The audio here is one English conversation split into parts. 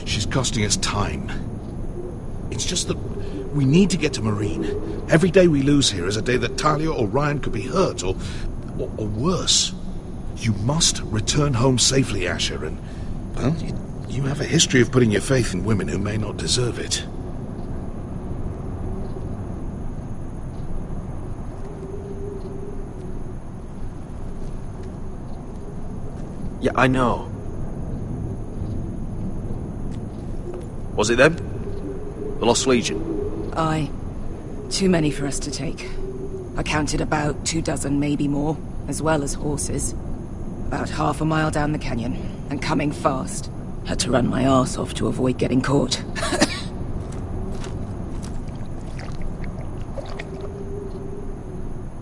She's costing us time. It's just that we need to get to Marine. Every day we lose here is a day that Talia or Ryan could be hurt, or worse. You must return home safely, Asher, and, well, you have a history of putting your faith in women who may not deserve it. Yeah, I know. Was it them? The Lost Legion? Aye. Too many for us to take. I counted about 24, maybe more, as well as horses. About half a mile down the canyon, and coming fast. Had to run my arse off to avoid getting caught.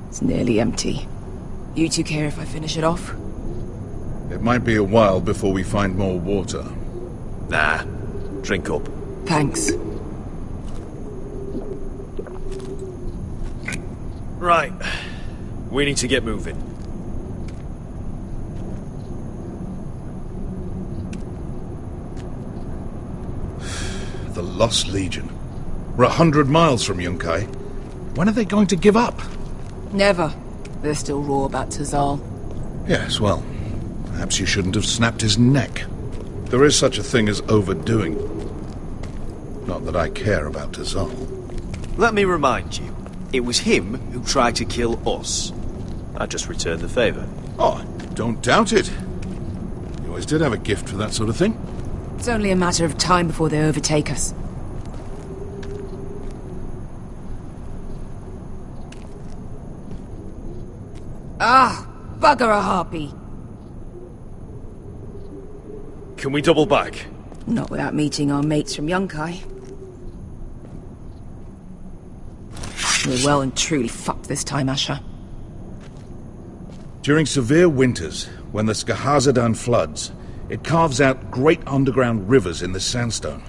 It's nearly empty. You two care if I finish it off? It might be a while before we find more water. Nah. Drink up. Thanks. Right. We need to get moving. The Lost Legion. We're 100 miles from Yunkai. When are they going to give up? Never. They're still raw about Tazal. Yes, well, perhaps you shouldn't have snapped his neck. There is such a thing as overdoing. Not that I care about Tazal. Let me remind you, it was him who tried to kill us. I just returned the favor. Oh, don't doubt it. You always did have a gift for that sort of thing. It's only a matter of time before they overtake us. Ah, bugger a harpy. Can we double back? Not without meeting our mates from Yunkai. We're well and truly fucked this time, Asher. During severe winters, when the Skahazadan floods, it carves out great underground rivers in the sandstone.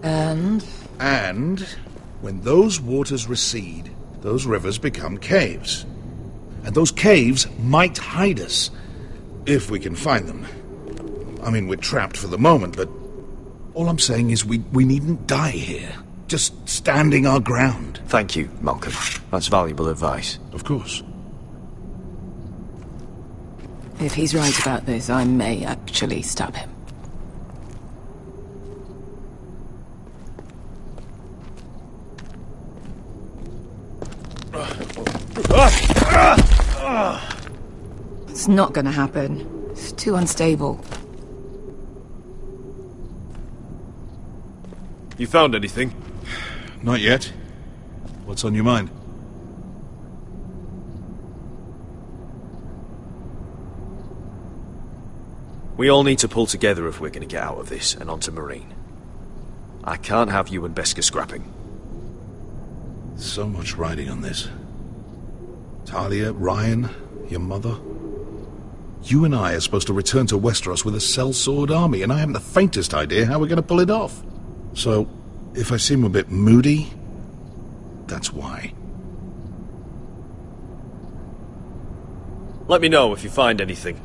And when those waters recede, those rivers become caves. And those caves might hide us, if we can find them. I mean, we're trapped for the moment, but all I'm saying is we needn't die here. Just standing our ground. Thank you, Malcolm. That's valuable advice. Of course. if he's right about this, I may actually stab him. It's not gonna happen. It's too unstable. You found anything? Not yet. What's on your mind? We all need to pull together if we're going to get out of this and onto Marine. I can't have you and Beskha scrapping. So much riding on this. Talia, Ryan, your mother. You and I are supposed to return to Westeros with a sellsword army, and I haven't the faintest idea how we're going to pull it off. So, if I seem a bit moody, that's why. Let me know if you find anything.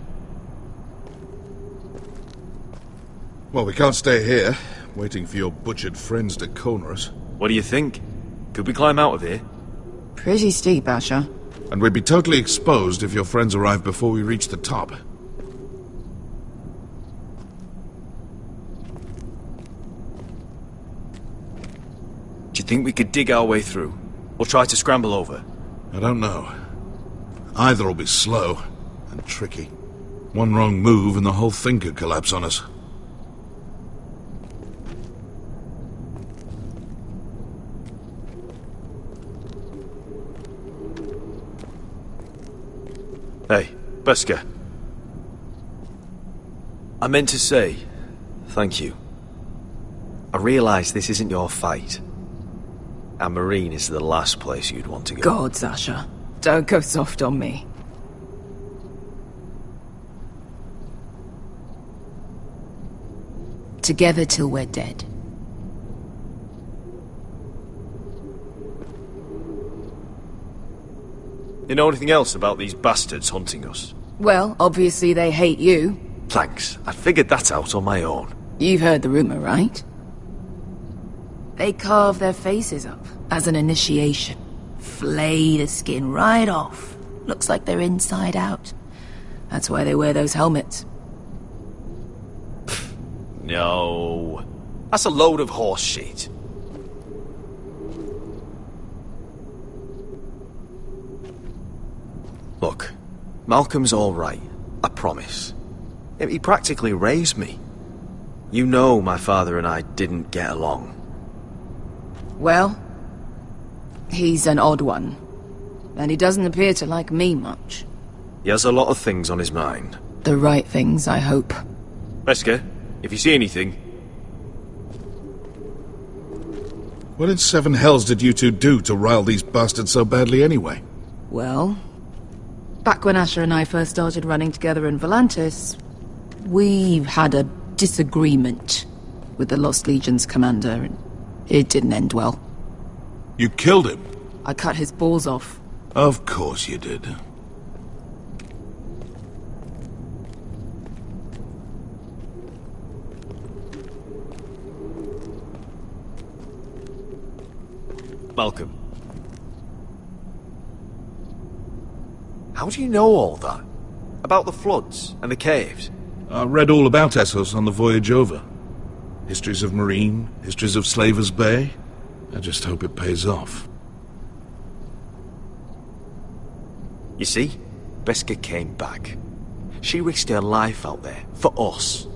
Well, we can't stay here, waiting for your butchered friends to corner us. What do you think? Could we climb out of here? Pretty steep, Asher. And we'd be totally exposed if your friends arrive before we reach the top. Do you think we could dig our way through? Or try to scramble over? I don't know. Either will be slow and tricky. One wrong move and the whole thing could collapse on us. Hey, Beskha. I meant to say, thank you. I realise this isn't your fight. And Marine is the last place you'd want to go. Gods, Asher. Don't go soft on me. Together till we're dead. You know anything else about these bastards hunting us? Well, obviously they hate you. Thanks. I figured that out on my own. You've heard the rumor, right? They carve their faces up as an initiation. Flay the skin right off. Looks like they're inside out. That's why they wear those helmets. No. That's a load of horse shit. Look, Malcolm's all right. I promise. He practically raised me. You know my father and I didn't get along. Well, he's an odd one. And he doesn't appear to like me much. He has a lot of things on his mind. The right things, I hope. Beskar, if you see anything... What in seven hells did you two do to rile these bastards so badly anyway? Well, back when Asher and I first started running together in Volantis, we had a disagreement with the Lost Legion's commander, and it didn't end well. You killed him? I cut his balls off. Of course you did. Malcolm. How do you know all that? About the floods and the caves? I read all about Essos on the voyage over. Histories of Marine, histories of Slaver's Bay. I just hope it pays off. You see, Beskar came back. She risked her life out there, for us.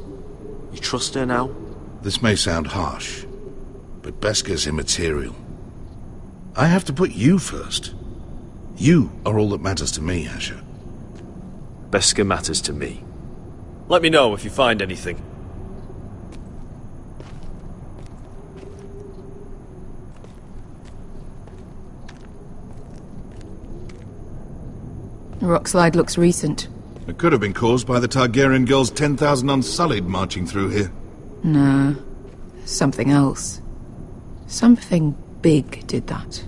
You trust her now? This may sound harsh, but Beskar's immaterial. I have to put you first. You are all that matters to me, Asher. Beskar matters to me. Let me know if you find anything. The rockslide looks recent. It could have been caused by the Targaryen girls 10,000 Unsullied marching through here. No. Something else. Something big did that.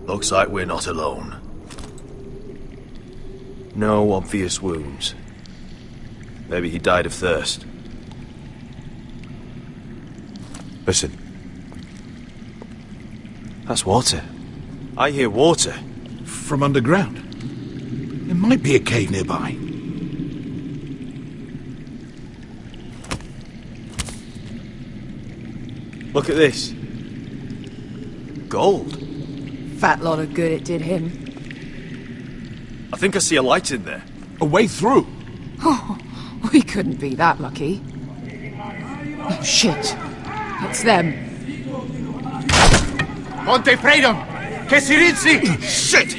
Looks like we're not alone. No obvious wounds. Maybe he died of thirst. Listen. That's water. I hear water. From underground. There might be a cave nearby. Look at this. Gold. Fat lot of good it did him. I think I see a light in there. A way through. Oh, we couldn't be that lucky. Oh, shit. It's them. Ponte freedom! Che si rizzi! Shit!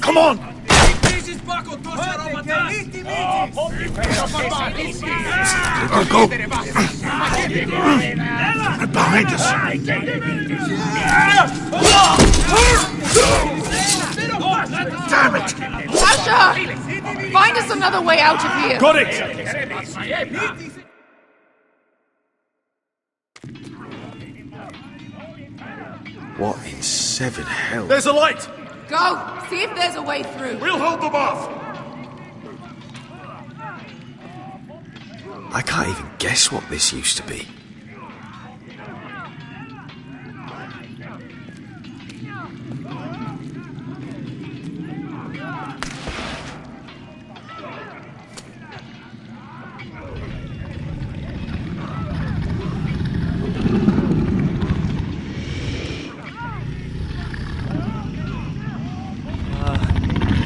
Come on! Go! Behind us! Damn it! Asher! Find us another way out of here! Got it! What in seven hell? There's a light! Go! See if there's a way through. We'll hold them off! I can't even guess what this used to be.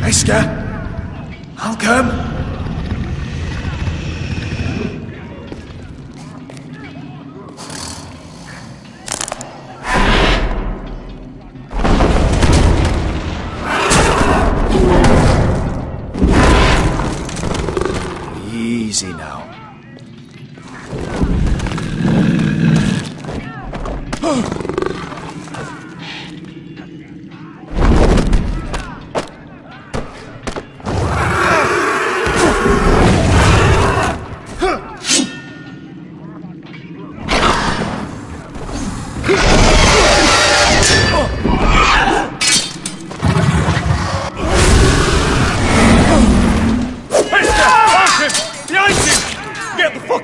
Beskar? Malcolm? Easy now.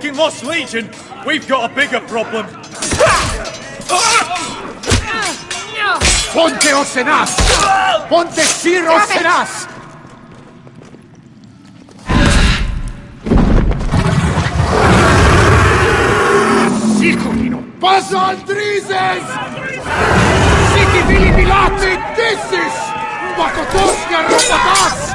fucking lost Legion, we've got a bigger problem. Ponte Osenas! Ponte Sir Osenas! Sikulino! Pasa Aldrizes! Siki Vili Bilati Dissis! Vakotoska Ropatas!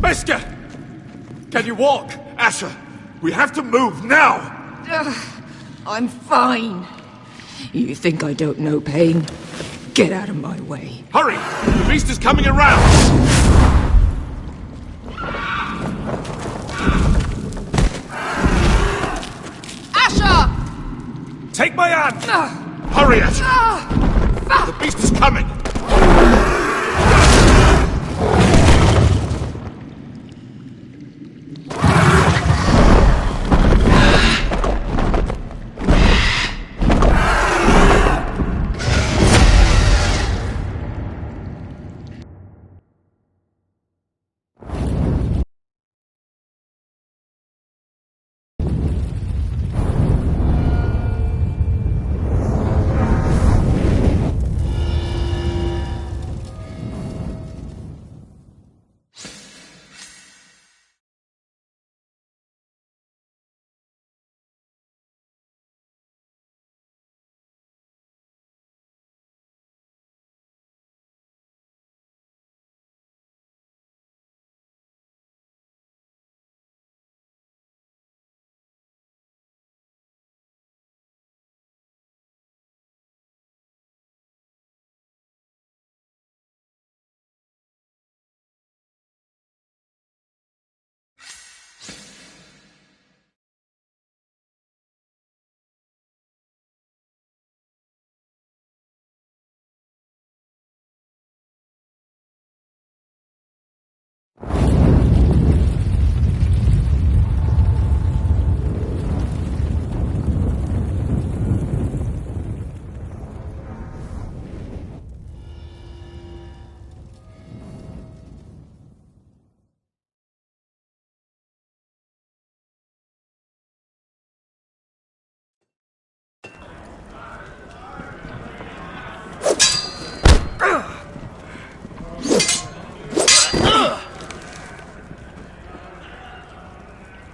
Beskha! Can you walk? Asher, we have to move now! I'm fine. You think I don't know pain? Get out of my way. Hurry! The beast is coming around! Asher! Take my hand! Hurry, Asher! The beast is coming!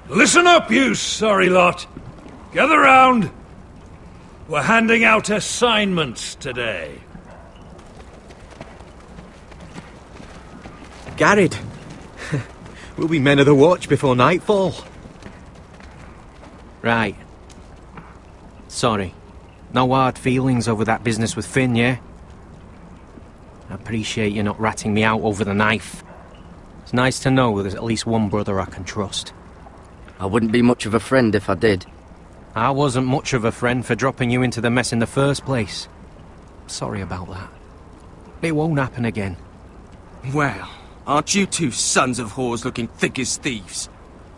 Listen up, you sorry lot. Gather round. We're handing out assignments today. Garrett. We'll be men of the watch before nightfall. Right. Sorry. No hard feelings over that business with Finn, yeah? I appreciate you not ratting me out over the knife. It's nice to know there's at least one brother I can trust. I wouldn't be much of a friend if I did. I wasn't much of a friend for dropping you into the mess in the first place. Sorry about that. It won't happen again. Well, aren't you two sons of whores looking thick as thieves?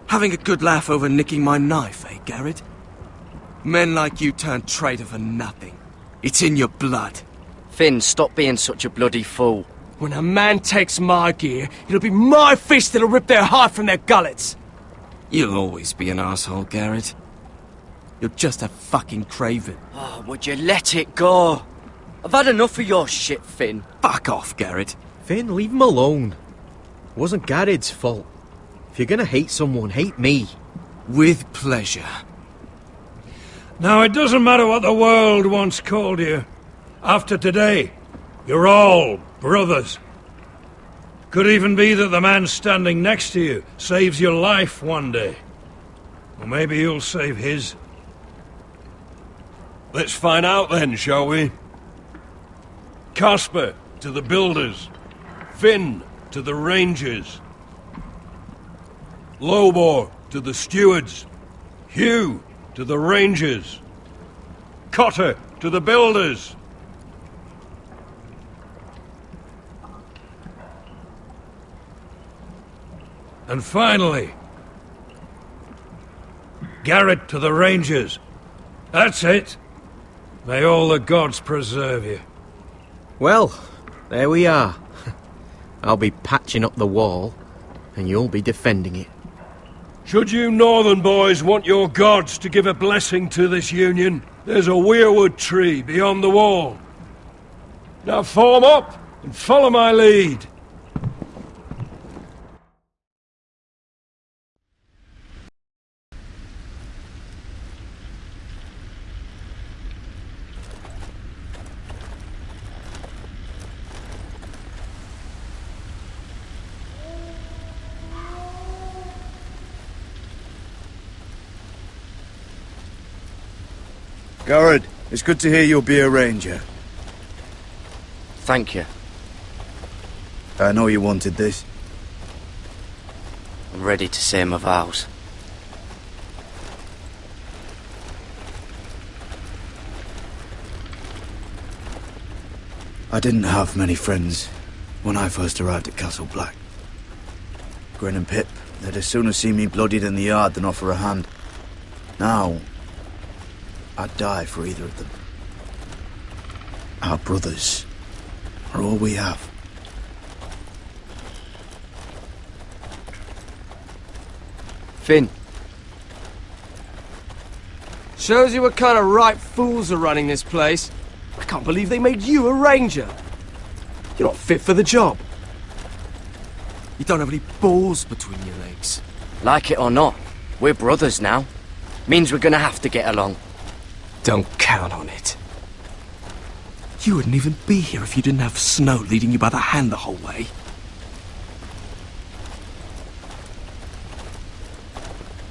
Having a good laugh over nicking my knife, eh, Garrett? Men like you turn traitor for nothing. It's in your blood. Finn, stop being such a bloody fool. When a man takes my gear, it'll be my fist that'll rip their heart from their gullets. You'll always be an asshole, Garrett. You're just a fucking craven. Oh, would you let it go? I've had enough of your shit, Finn. Fuck off, Garrett. Finn, leave him alone. It wasn't Garrett's fault. If you're gonna hate someone, hate me. With pleasure. Now, it doesn't matter what the world once called you. After today, you're all brothers. Could even be that the man standing next to you saves your life one day. Or maybe you'll save his. Let's find out then, shall we? Casper to the builders. Finn to the rangers. Lobor to the stewards. Hugh to the rangers. Cotter to the builders. And finally, Garrett to the rangers. That's it. May all the gods preserve you. Well, there we are. I'll be patching up the wall, and you'll be defending it. Should you northern boys want your gods to give a blessing to this union, there's a weirwood tree beyond the wall. Now form up and follow my lead. Garrett, it's good to hear you'll be a ranger. Thank you. I know you wanted this. I'm ready to say my vows. I didn't have many friends when I first arrived at Castle Black. Grin and Pip, they'd as soon have seen me bloodied in the yard than offer a hand. Now, I'd die for either of them. Our brothers are all we have. Finn. Shows you what kind of ripe fools are running this place. I can't believe they made you a ranger. You're not fit for the job. You don't have any balls between your legs. Like it or not, we're brothers now. Means we're gonna have to get along. Don't count on it. You wouldn't even be here if you didn't have Snow leading you by the hand the whole way.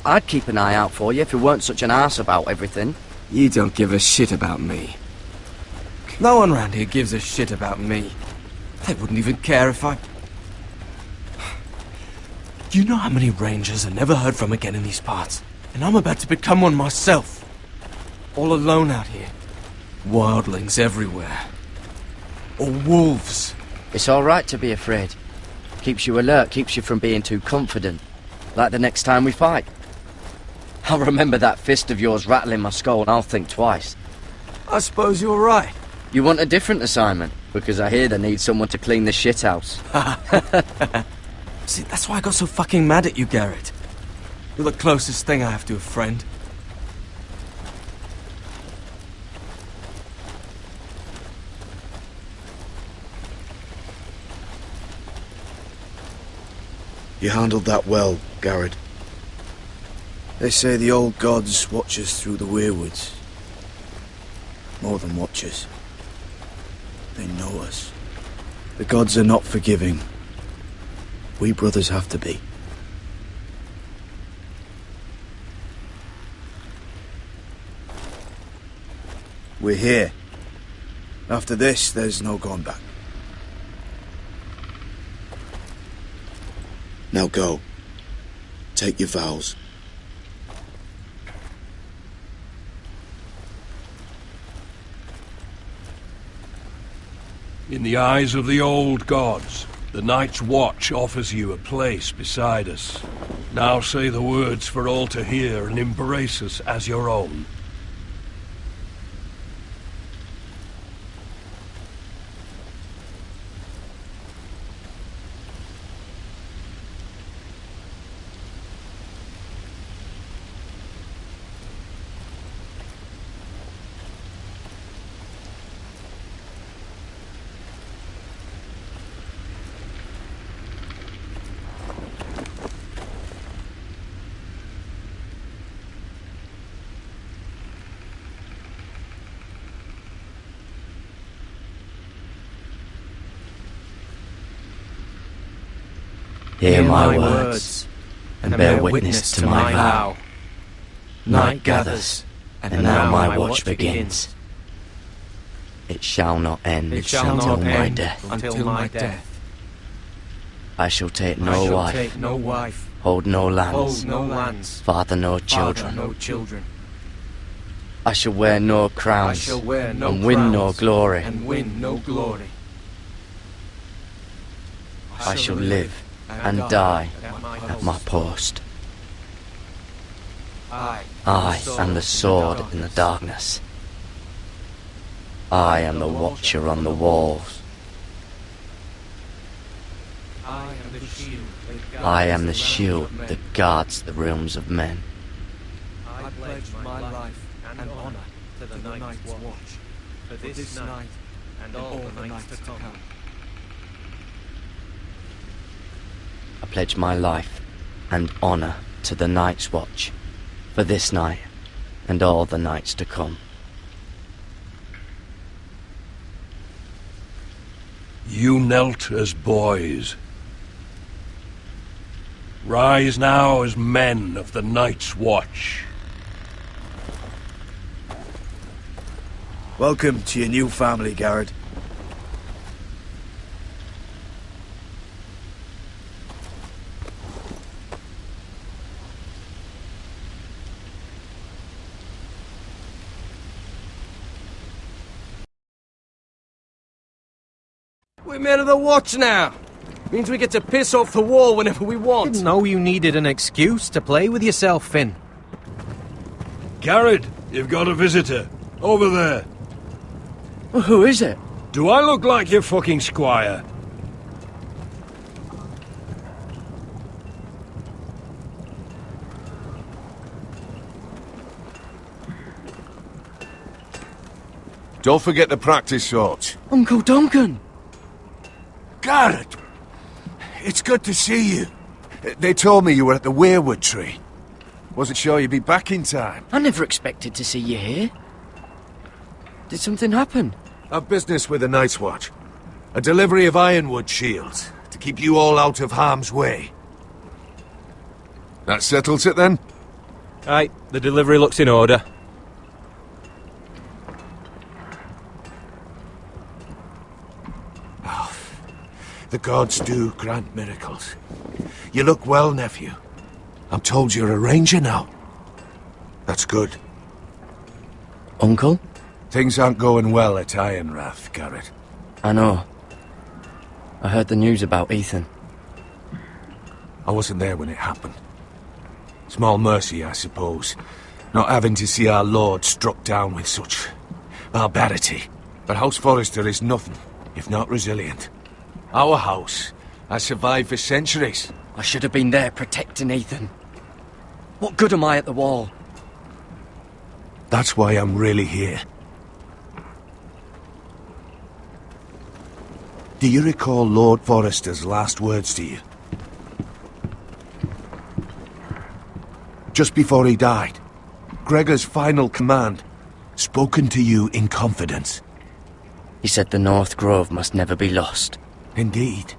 I'd keep an eye out for you if you weren't such an arse about everything. You don't give a shit about me. No one round here gives a shit about me. They wouldn't even care if I... You know how many rangers are never heard from again in these parts? And I'm about to become one myself. All alone out here. Wildlings everywhere. Or wolves. It's all right to be afraid. Keeps you alert, keeps you from being too confident. Like the next time we fight. I'll remember that fist of yours rattling my skull and I'll think twice. I suppose you're right. You want a different assignment? Because I hear they need someone to clean the shithouse. See, that's why I got so fucking mad at you, Garrett. You're the closest thing I have to a friend. You handled that well, Garrett. They say the old gods watch us through the weirwoods. More than watch us. They know us. The gods are not forgiving. We brothers have to be. We're here. After this, there's no going back. Now go. Take your vows. In the eyes of the old gods, the Night's Watch offers you a place beside us. Now say the words for all to hear and embrace us as your own. Hear my words, and bear witness to my vow. Night gathers, and now my watch begins. It shall not end until my death. Until my death. I shall take no wife, hold no lands, father no children. I shall wear no crowns, and win no glory. I shall live and die at my post. I am the sword in the darkness. I am the watcher on the walls. I am the shield that guards the realms of men. I pledge my life and honor to the Night's Watch, for this night and all the nights to come. I pledge my life and honor to the Night's Watch, for this night and all the nights to come. You knelt as boys. Rise now as men of the Night's Watch. Welcome to your new family, Garrett. We're men of the watch now. Means we get to piss off the wall whenever we want. Didn't know you needed an excuse to play with yourself, Finn. Garrett, you've got a visitor. Over there. Well, who is it? Do I look like your fucking squire? Don't forget the practice swords. Uncle Duncan! Garrett! It's good to see you. They told me you were at the weirwood tree. Wasn't sure you'd be back in time. I never expected to see you here. Did something happen? I've business with the Night's Watch. A delivery of ironwood shields to keep you all out of harm's way. That settles it then? Aye, the delivery looks in order. The gods do grant miracles. You look well, nephew. I'm told you're a ranger now. That's good. Uncle? Things aren't going well at Ironrath, Garrett. I know. I heard the news about Ethan. I wasn't there when it happened. Small mercy, I suppose, not having to see our lord struck down with such barbarity. But House Forrester is nothing if not resilient. Our house has survived for centuries. I should have been there protecting Ethan. What good am I at the wall? That's why I'm really here. Do you recall Lord Forrester's last words to you? Just before he died, Gregor's final command, spoken to you in confidence. He said the North Grove must never be lost. Indeed.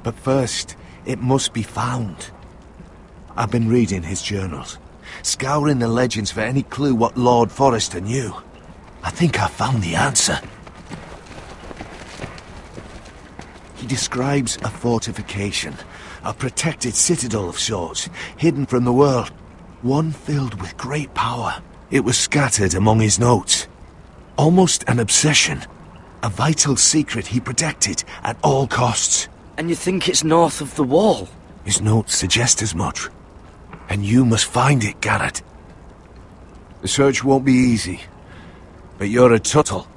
But first, it must be found. I've been reading his journals, scouring the legends for any clue what Lord Forrester knew. I think I found the answer. He describes a fortification, a protected citadel of sorts, hidden from the world. One filled with great power. It was scattered among his notes. Almost an obsession. A vital secret he protected at all costs. And you think it's north of the wall? His notes suggest as much. And you must find it, Garrett. The search won't be easy. But you're a Tuttle.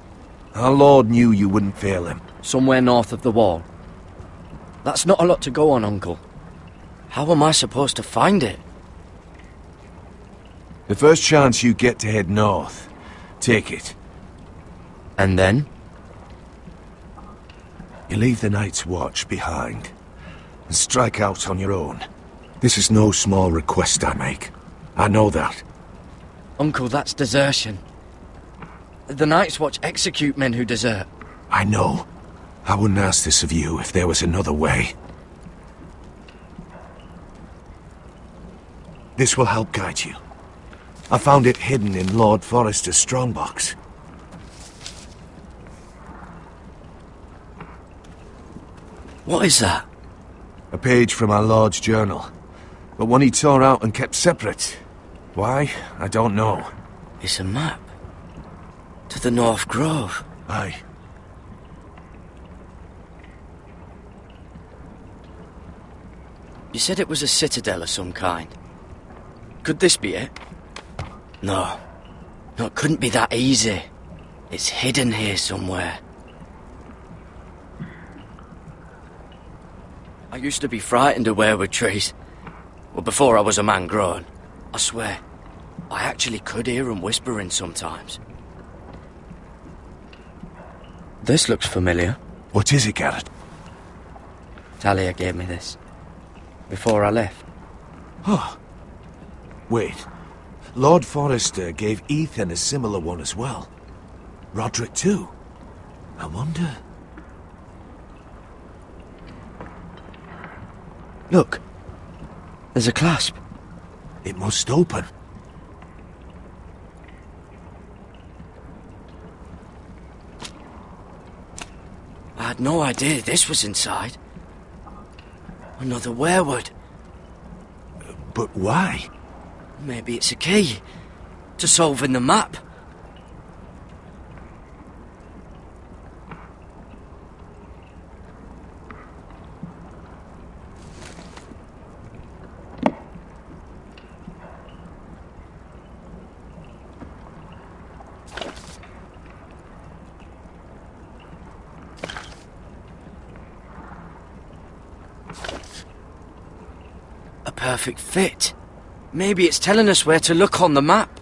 Our Lord knew you wouldn't fail him. Somewhere north of the wall. That's not a lot to go on, Uncle. How am I supposed to find it? The first chance you get to head north, take it. And then? You leave the Night's Watch behind and strike out on your own. This is no small request I make. I know that. Uncle, that's desertion. The Night's Watch execute men who desert. I know. I wouldn't ask this of you if there was another way. This will help guide you. I found it hidden in Lord Forrester's strongbox. What is that? A page from our Lord's journal, but one he tore out and kept separate. Why? I don't know. It's a map. To the North Grove. Aye. You said it was a citadel of some kind. Could this be it? No. No, it couldn't be that easy. It's hidden here somewhere. I used to be frightened of weirwood trees. Well, before I was a man grown. I swear, I actually could hear them whispering sometimes. This looks familiar. What is it, Garrett? Talia gave me this. Before I left. Oh. Wait. Lord Forrester gave Ethan a similar one as well. Roderick too. I wonder... Look. There's a clasp. It must open. I had no idea this was inside. Another weirwood. But why? Maybe it's a key to solving the map. A perfect fit. Maybe it's telling us where to look on the map.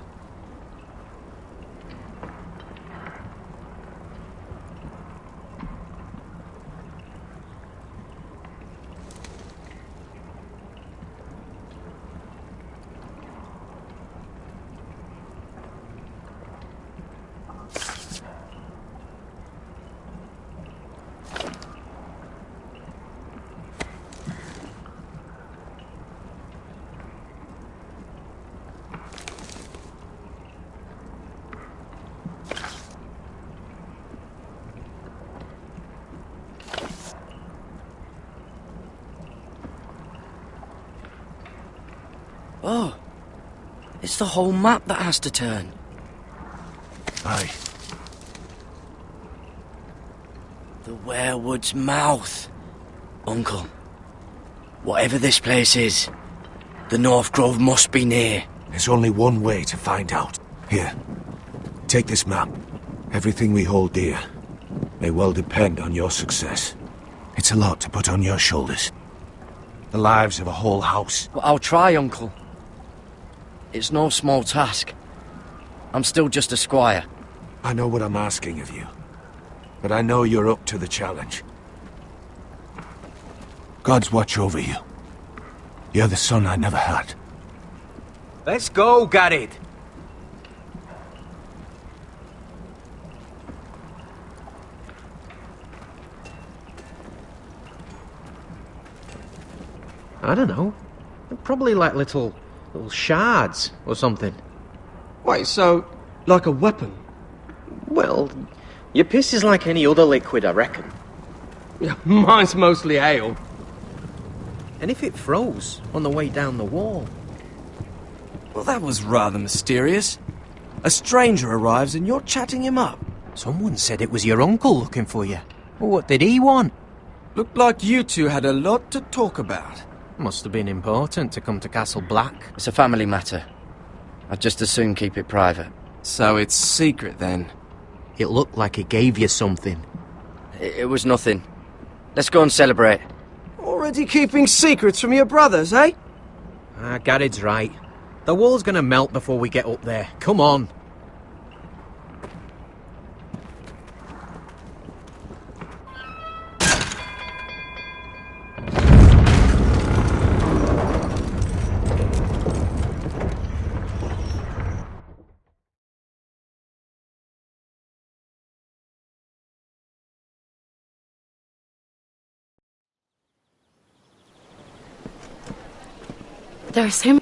Oh, it's the whole map that has to turn. Aye. The weirwood's mouth. Uncle, whatever this place is, the North Grove must be near. There's only one way to find out. Here, take this map. Everything we hold dear may well depend on your success. It's a lot to put on your shoulders. The lives of a whole house. But I'll try, Uncle. It's no small task. I'm still just a squire. I know what I'm asking of you, but I know you're up to the challenge. God's watch over you. You're the son I never had. Let's go, Garrett. I don't know. They're probably like little shards or something. Wait, so, like a weapon? Well, your piss is like any other liquid, I reckon. Yeah, mine's mostly ale. And if it froze on the way down the wall? Well, that was rather mysterious. A stranger arrives and you're chatting him up. Someone said it was your uncle looking for you. Well, what did he want? Looked like you two had a lot to talk about. Must have been important to come to Castle Black. It's a family matter. I'd just as soon keep it private. So it's secret, then? It looked like he gave you something. It was nothing. Let's go and celebrate. Already keeping secrets from your brothers, eh? Garrett's right. The wall's gonna melt before we get up there. Come on. There's him.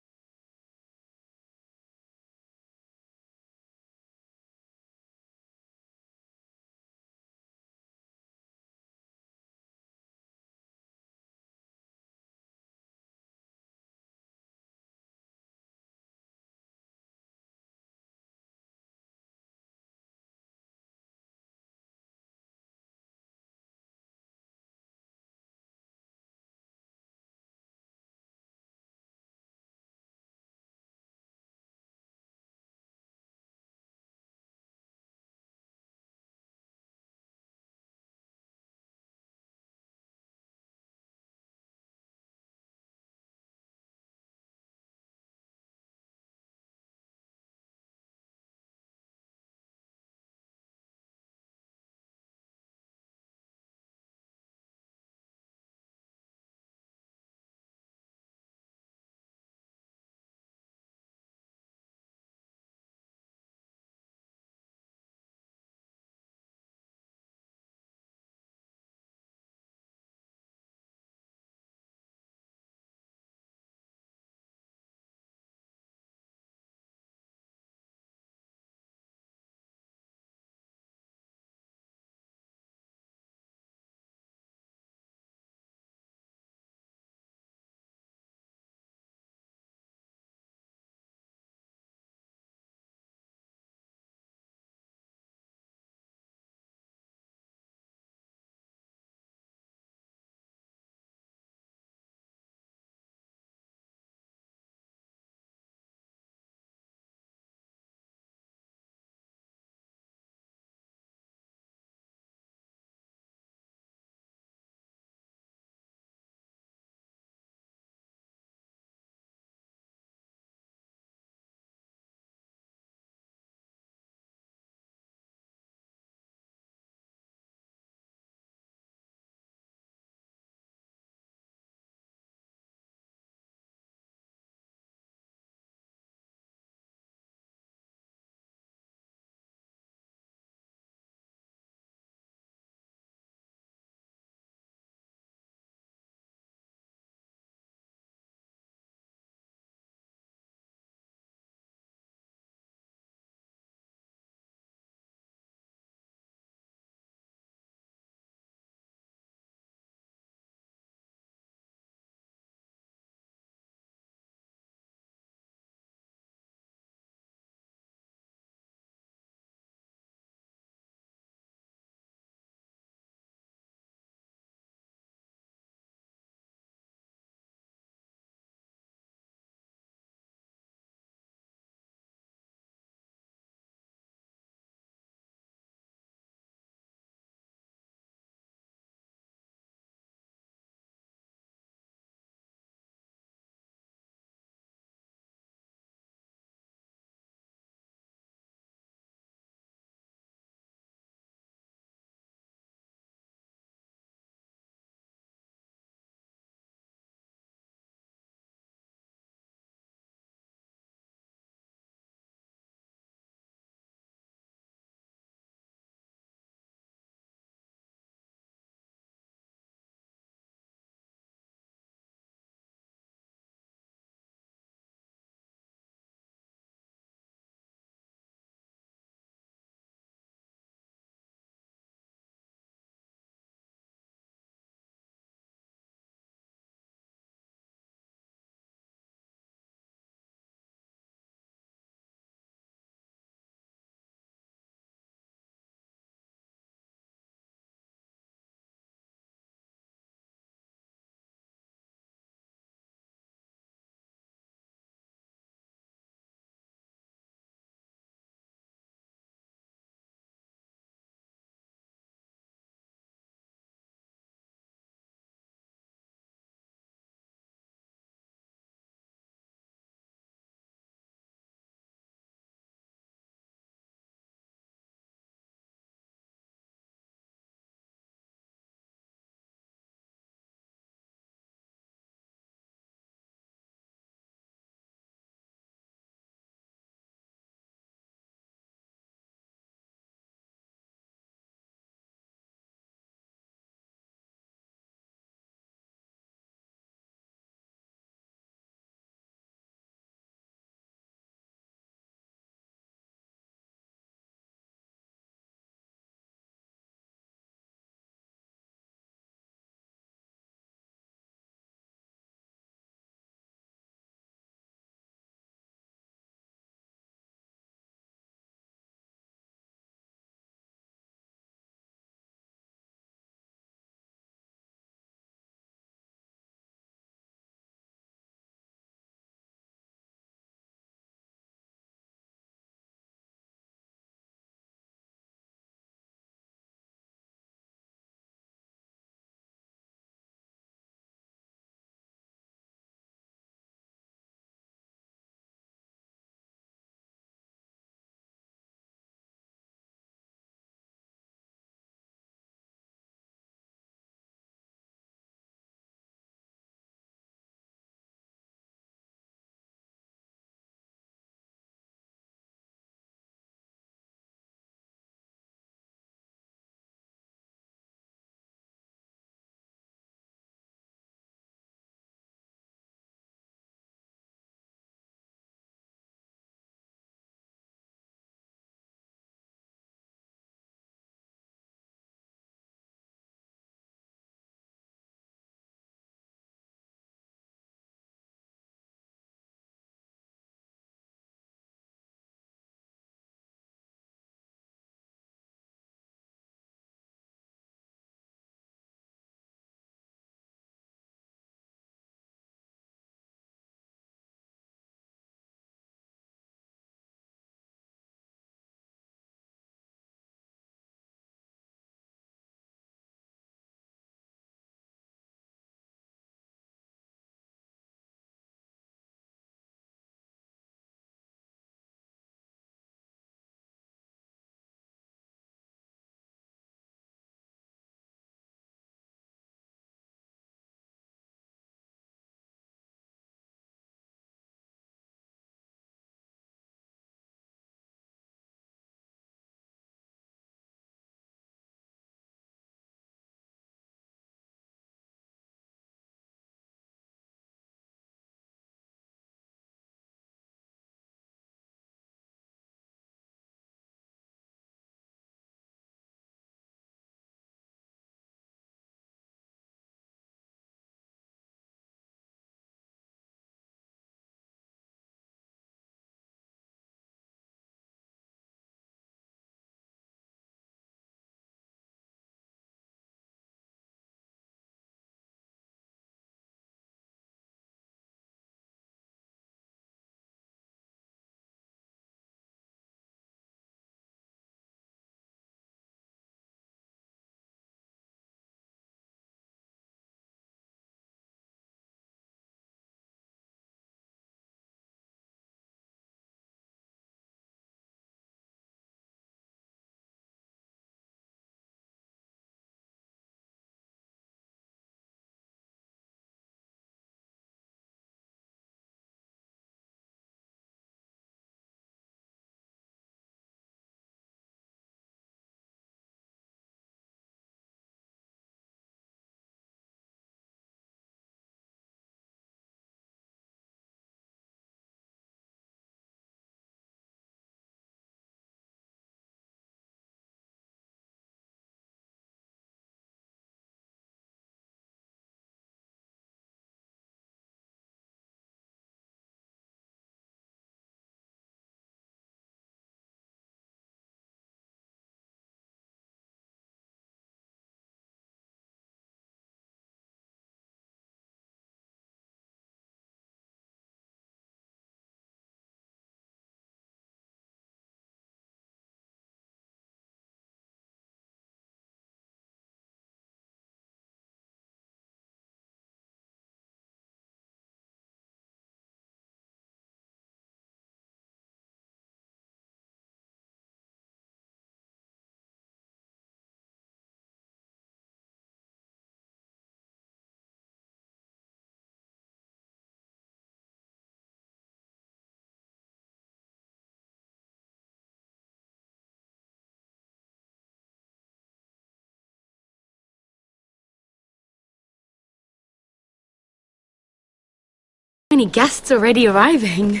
Many guests already arriving.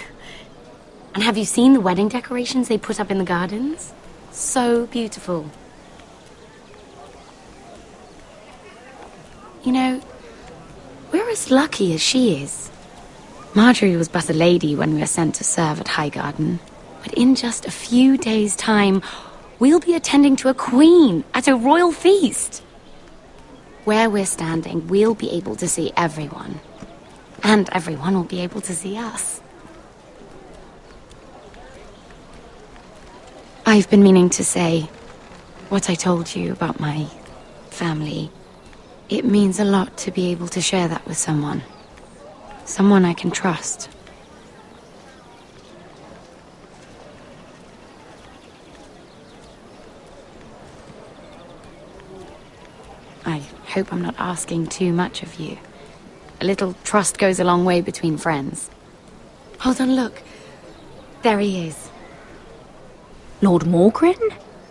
And have you seen the wedding decorations they put up in the gardens? So beautiful. You know, we're as lucky as she is. Marjorie was but a lady when we were sent to serve at Highgarden. But in just a few days' time, we'll be attending to a queen at a royal feast. Where we're standing, we'll be able to see everyone. And everyone will be able to see us. I've been meaning to say what I told you about my family. It means a lot to be able to share that with someone. Someone I can trust. I hope I'm not asking too much of you. A little trust goes a long way between friends. Hold on, look. There he is. Lord Morgren?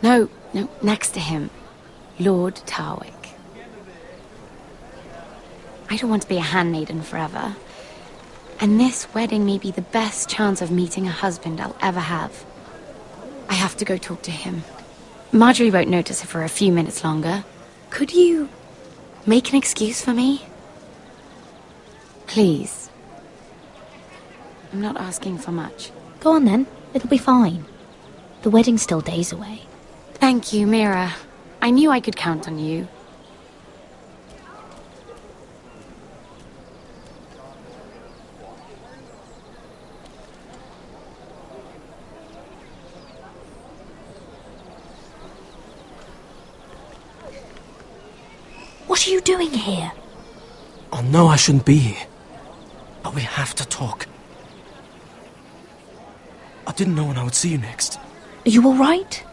No, next to him. Lord Tarwick. I don't want to be a handmaiden forever. And this wedding may be the best chance of meeting a husband I'll ever have. I have to go talk to him. Marjorie won't notice it for a few minutes longer. Could you make an excuse for me? Please. I'm not asking for much. Go on then. It'll be fine. The wedding's still days away. Thank you, Mira. I knew I could count on you. What are you doing here? I know I shouldn't be here, but we have to talk. I didn't know when I would see you next. Are you all right?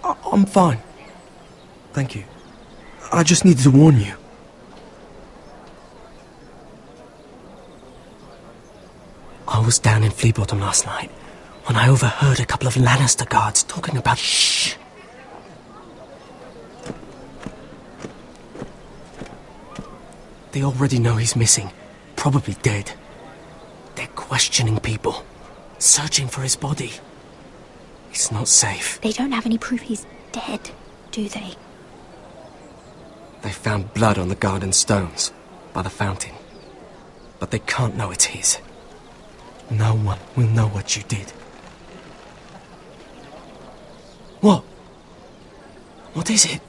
I'm fine. Thank you. I just needed to warn you. I was down in Fleabottom last night when I overheard a couple of Lannister guards talking about... Shh! They already know he's missing, probably dead. They're questioning people, searching for his body. He's not safe. They don't have any proof he's dead, do they? They found blood on the garden stones by the fountain, but they can't know it's his. No one will know what you did. What? What is it?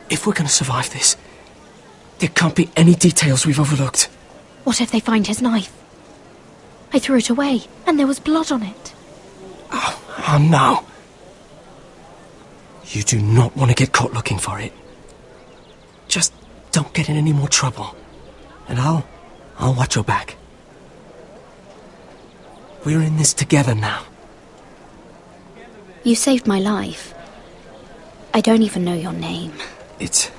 If we're gonna survive this, there can't be any details we've overlooked. What if they find his knife? I threw it away, and there was blood on it. Oh no. You do not want to get caught looking for it. Just don't get in any more trouble. And I'll watch your back. We're in this together now. You saved my life. I don't even know your name. It's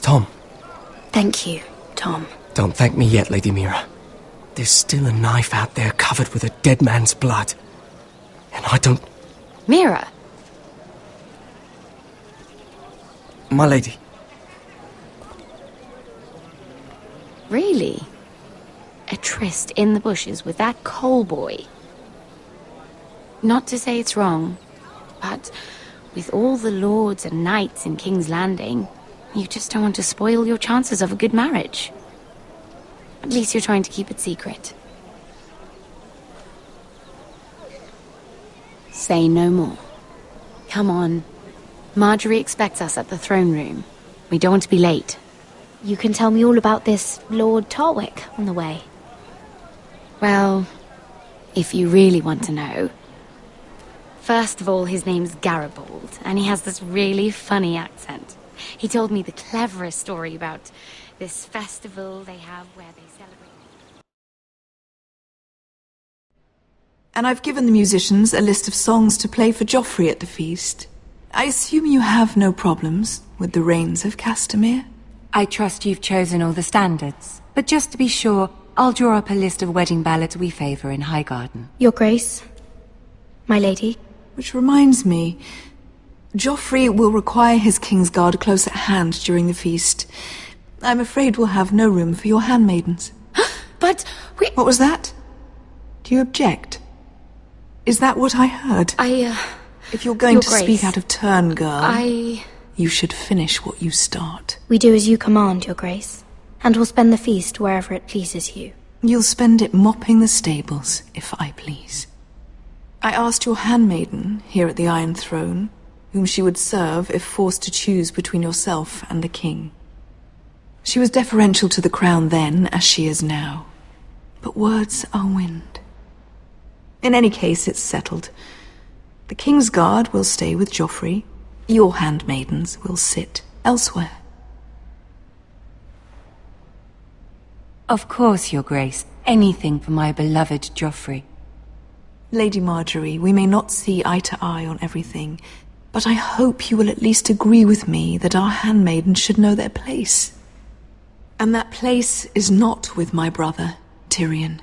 Tom. Thank you, Tom. Don't thank me yet, Lady Mira. There's still a knife out there covered with a dead man's blood. And I don't... Mira! My lady. Really? A tryst in the bushes with that Cole boy? Not to say it's wrong, but with all the lords and knights in King's Landing, you just don't want to spoil your chances of a good marriage. At least you're trying to keep it secret. Say no more. Come on. Marjorie expects us at the throne room. We don't want to be late. You can tell me all about this Lord Tarwick on the way. Well, if you really want to know. First of all, his name's Garibald, and he has this really funny accent. He told me the cleverest story about this festival they have where they celebrate... And I've given the musicians a list of songs to play for Joffrey at the feast. I assume you have no problems with the Rains of Castamere? I trust you've chosen all the standards. But just to be sure, I'll draw up a list of wedding ballads we favour in Highgarden. Your Grace, my lady. Which reminds me, Joffrey will require his Kingsguard close at hand during the feast. I'm afraid we'll have no room for your handmaidens. But we... What was that? Do you object? Is that what I heard? If you're going to speak out of turn, girl... You should finish what you start. We do as you command, Your Grace, and we'll spend the feast wherever it pleases you. You'll spend it mopping the stables, if I please. I asked your handmaiden, here at the Iron Throne, whom she would serve if forced to choose between yourself and the king. She was deferential to the crown then, as she is now. But words are wind. In any case, it's settled. The King's Guard will stay with Joffrey. Your handmaidens will sit elsewhere. Of course, Your Grace. Anything for my beloved Joffrey. Lady Marjorie, we may not see eye to eye on everything, but I hope you will at least agree with me that our handmaidens should know their place. And that place is not with my brother, Tyrion.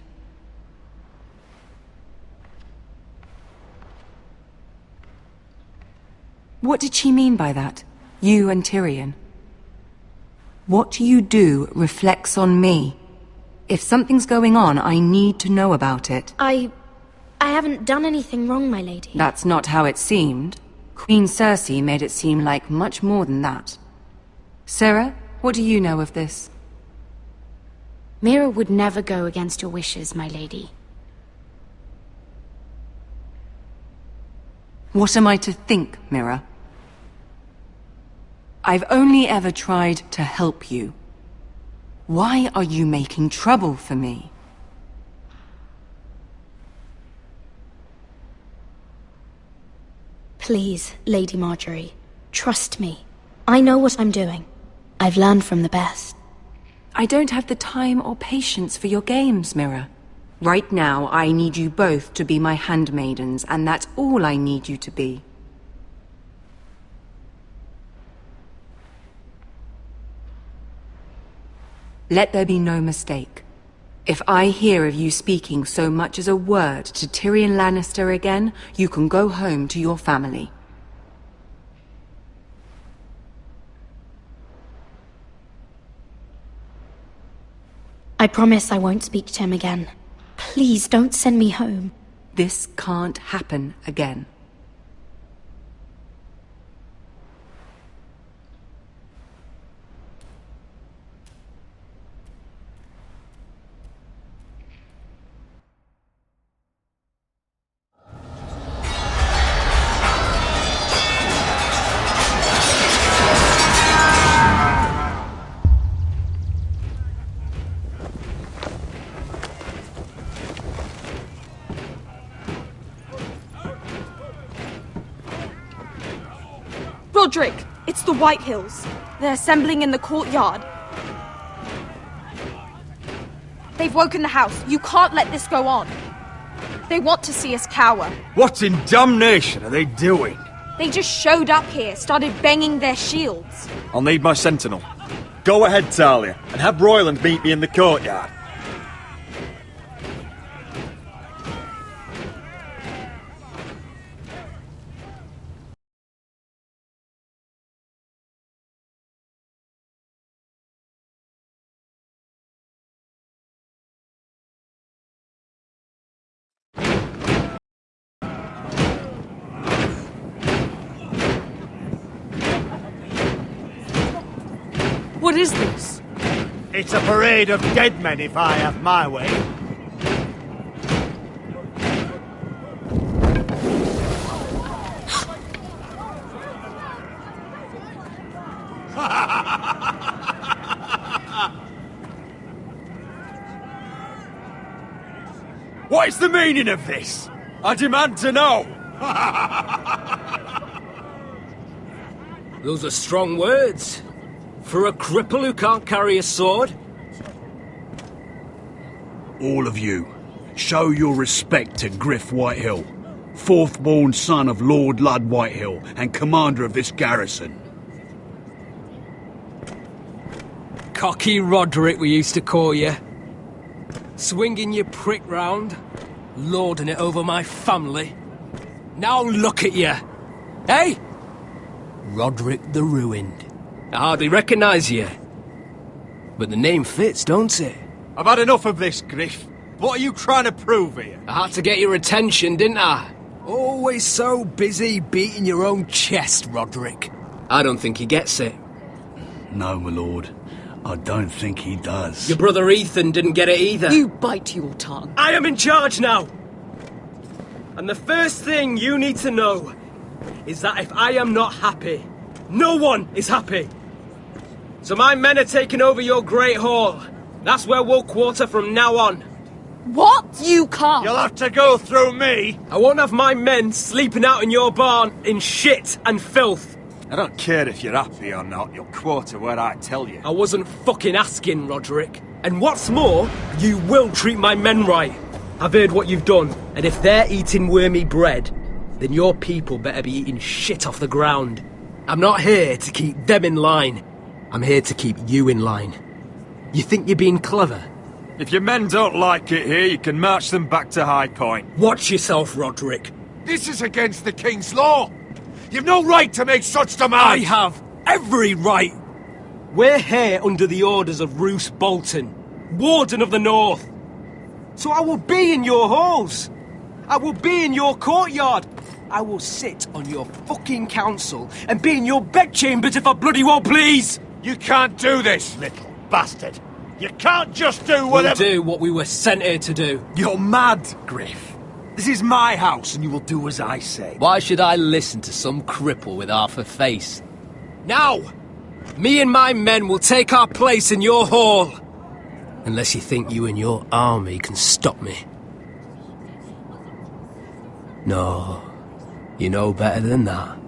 What did she mean by that? You and Tyrion? What you do reflects on me. If something's going on, I need to know about it. I haven't done anything wrong, my lady. That's not how it seemed. Queen Cersei made it seem like much more than that. Sarah, what do you know of this? Mira would never go against your wishes, my lady. What am I to think, Mira? I've only ever tried to help you. Why are you making trouble for me? Please, Lady Marjorie, trust me. I know what I'm doing. I've learned from the best. I don't have the time or patience for your games, Mira. Right now, I need you both to be my handmaidens, and that's all I need you to be. Let there be no mistake. If I hear of you speaking so much as a word to Tyrion Lannister again, you can go home to your family. I promise I won't speak to him again. Please don't send me home. This can't happen again. Roderick, it's the Whitehills. They're assembling in the courtyard. They've woken the house. You can't let this go on. They want to see us cower. What in damnation are they doing? They just showed up here, started banging their shields. I'll need my sentinel. Go ahead, Talia, and have Royland meet me in the courtyard. What is this? It's a parade of dead men, if I have my way. What is the meaning of this? I demand to know! Those are strong words. For a cripple who can't carry a sword? All of you, show your respect to Griff Whitehill, fourth-born son of Lord Ludd Whitehill and commander of this garrison. Cocky Roderick, we used to call you. Swinging your prick round, lording it over my family. Now look at you! Hey? Roderick the Ruined. I hardly recognise you. But the name fits, don't it? I've had enough of this, Griff. What are you trying to prove here? I had to get your attention, didn't I? Always so busy beating your own chest, Roderick. I don't think he gets it. No, my lord. I don't think he does. Your brother Ethan didn't get it either. You bite your tongue. I am in charge now! And the first thing you need to know is that if I am not happy, no one is happy. So my men are taking over your Great Hall. That's where we'll quarter from now on. What? You can't. You'll have to go through me. I won't have my men sleeping out in your barn in shit and filth. I don't care if you're happy or not. You'll quarter where I tell you. I wasn't fucking asking, Roderick. And what's more, you will treat my men right. I've heard what you've done, and if they're eating wormy bread, then your people better be eating shit off the ground. I'm not here to keep them in line. I'm here to keep you in line. You think you're being clever? If your men don't like it here, you can march them back to High Point. Watch yourself, Roderick. This is against the King's law. You've no right to make such demands. I have every right. We're here under the orders of Roose Bolton, Warden of the North. So I will be in your halls. I will be in your courtyard. I will sit on your fucking council and be in your bedchambers if I bloody well please. You can't do this, little bastard. You can't just do whatever... We'll do what we were sent here to do. You're mad, Griff. This is my house and you will do as I say. Why should I listen to some cripple with half a face? Now, me and my men will take our place in your hall. Unless you think you and your army can stop me. No, you know better than that.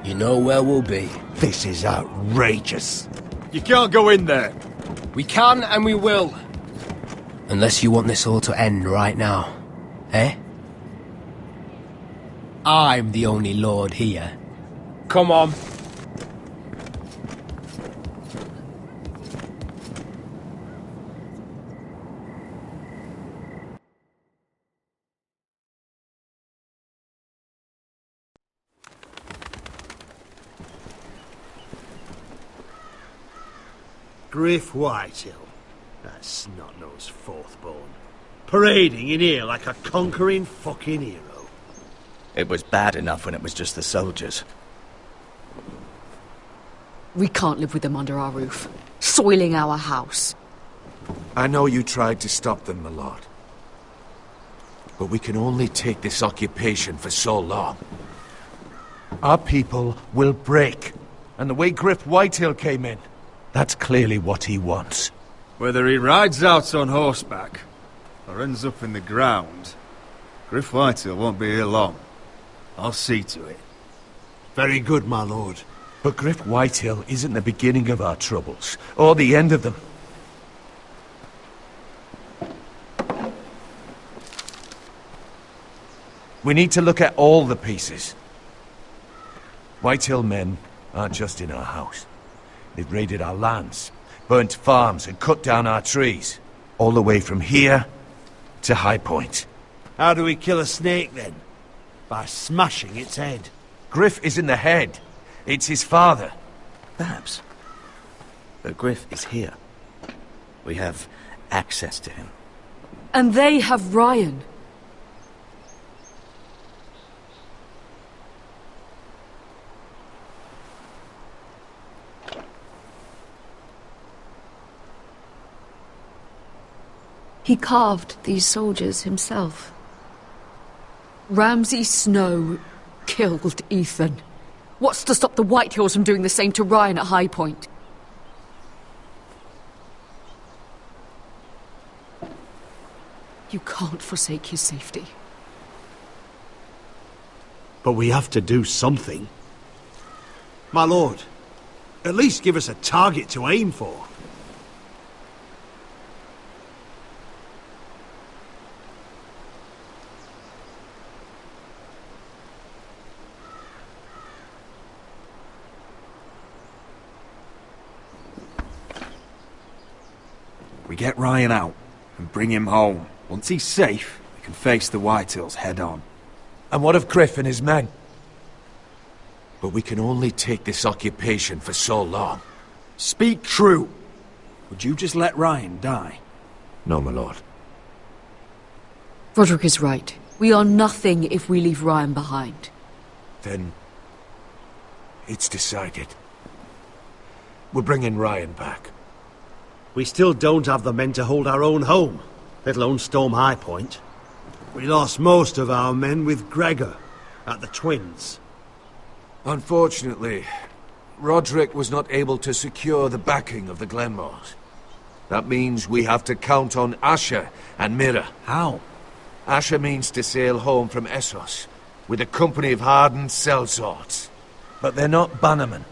You know where we'll be. This is outrageous. You can't go in there. We can and we will. Unless you want this all to end right now. Eh? I'm the only lord here. Come on. Griff Whitehill, that snot-nosed fourth-born, parading in here like a conquering fucking hero. It was bad enough when it was just the soldiers. We can't live with them under our roof, soiling our house. I know you tried to stop them, my lord. But we can only take this occupation for so long. Our people will break. And the way Griff Whitehill came in, that's clearly what he wants. Whether he rides out on horseback or ends up in the ground, Griff Whitehill won't be here long. I'll see to it. Very good, my lord. But Griff Whitehill isn't the beginning of our troubles, or the end of them. We need to look at all the pieces. Whitehill men aren't just in our house. They've raided our lands, burnt farms and cut down our trees. All the way from here to High Point. How do we kill a snake, then? By smashing its head. Griff isn't the head. It's his father. Perhaps. But Griff is here. We have access to him. And they have Ryan. He carved these soldiers himself. Ramsay Snow killed Ethan. What's to stop the Whitehills from doing the same to Ryan at High Point? You can't forsake his safety. But we have to do something. My lord, at least give us a target to aim for. We get Ryan out and bring him home. Once he's safe, we can face the Whitehills head on. And what of Griff and his men? But we can only take this occupation for so long. Speak true. Would you just let Ryan die? No, my lord. Roderick is right. We are nothing if we leave Ryan behind. Then... it's decided. We're bringing Ryan back. We still don't have the men to hold our own home, let alone storm High Point. We lost most of our men with Gregor at the Twins. Unfortunately, Roderick was not able to secure the backing of the Glenmores. That means we have to count on Asher and Mira. How? Asher means to sail home from Essos with a company of hardened sellswords. But they're not bannermen.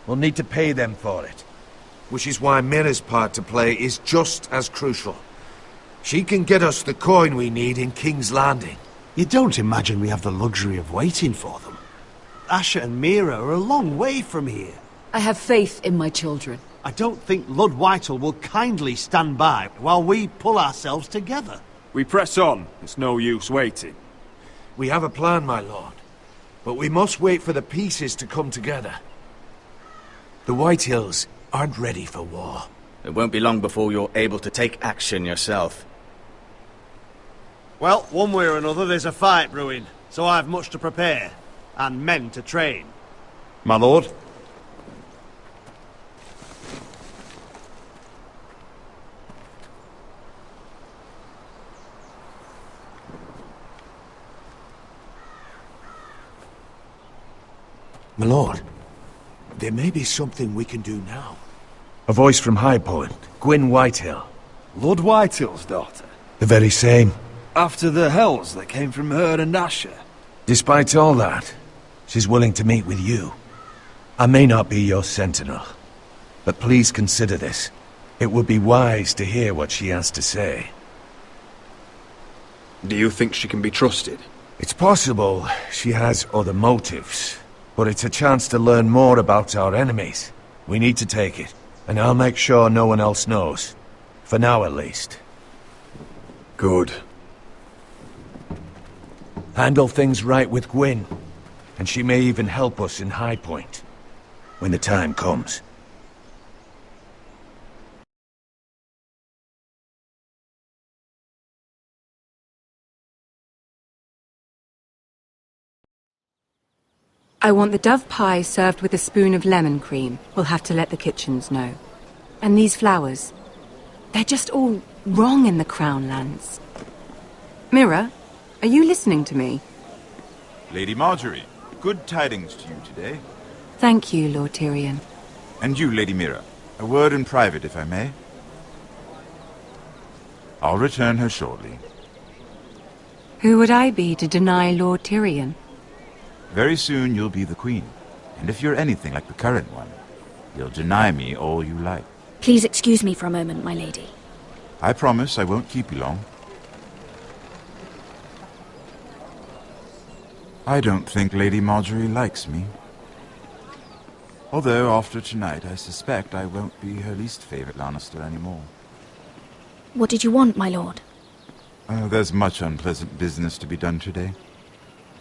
We'll need to pay them for it. Which is why Mira's part to play is just as crucial. She can get us the coin we need in King's Landing. You don't imagine we have the luxury of waiting for them? Asher and Mira are a long way from here. I have faith in my children. I don't think Lord Whitehall will kindly stand by while we pull ourselves together. We press on. It's no use waiting. We have a plan, my lord. But we must wait for the pieces to come together. The Whitehills aren't ready for war. It won't be long before you're able to take action yourself. Well, one way or another there's a fight brewing, so I've much to prepare, and men to train. My lord? My lord, there may be something we can do now. A voice from High Point. Gwyn Whitehill. Lord Whitehill's daughter? The very same. After the hells that came from her and Asher? Despite all that, she's willing to meet with you. I may not be your sentinel, but please consider this. It would be wise to hear what she has to say. Do you think she can be trusted? It's possible she has other motives, but it's a chance to learn more about our enemies. We need to take it, and I'll make sure no one else knows. For now, at least. Good. Handle things right with Gwyn, and she may even help us in High Point, when the time comes. I want the dove pie served with a spoon of lemon cream. We'll have to let the kitchens know. And these flowers. They're just all wrong in the Crown lands. Mira, are you listening to me? Lady Marjorie, good tidings to you today. Thank you, Lord Tyrion. And you, Lady Mira. A word in private, if I may. I'll return her shortly. Who would I be to deny Lord Tyrion? Very soon you'll be the queen. And if you're anything like the current one, you'll deny me all you like. Please excuse me for a moment, my lady. I promise I won't keep you long. I don't think Lady Marjorie likes me. Although, after tonight, I suspect I won't be her least favorite Lannister anymore. What did you want, my lord? There's much unpleasant business to be done today.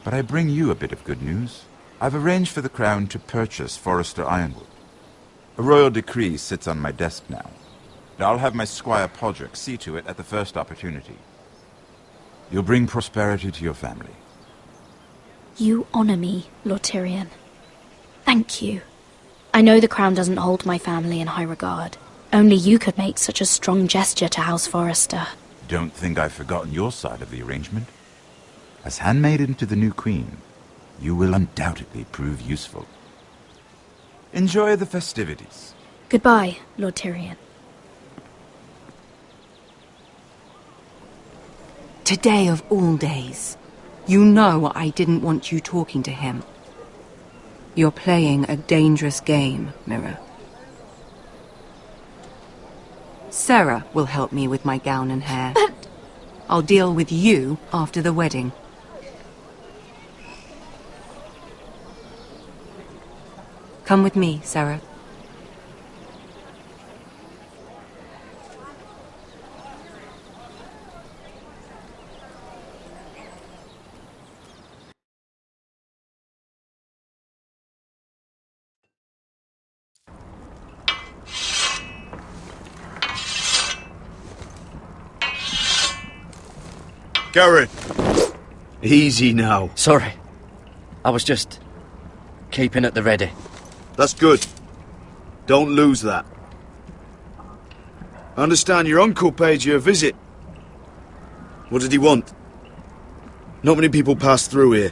But I bring you a bit of good news. I've arranged for the Crown to purchase Forrester Ironwood. A royal decree sits on my desk now. And I'll have my Squire Podrick see to it at the first opportunity. You'll bring prosperity to your family. You honor me, Lord Tyrion. Thank you. I know the Crown doesn't hold my family in high regard. Only you could make such a strong gesture to House Forrester. Don't think I've forgotten your side of the arrangement. As handmaiden to the new queen, you will undoubtedly prove useful. Enjoy the festivities. Goodbye, Lord Tyrion. Today of all days. You know I didn't want you talking to him. You're playing a dangerous game, Mira. Sarah will help me with my gown and hair. But... I'll deal with you after the wedding. Come with me, Sarah. Garrett! Easy now. Sorry. I was just keeping at the ready. That's good. Don't lose that. I understand your uncle paid you a visit. What did he want? Not many people pass through here.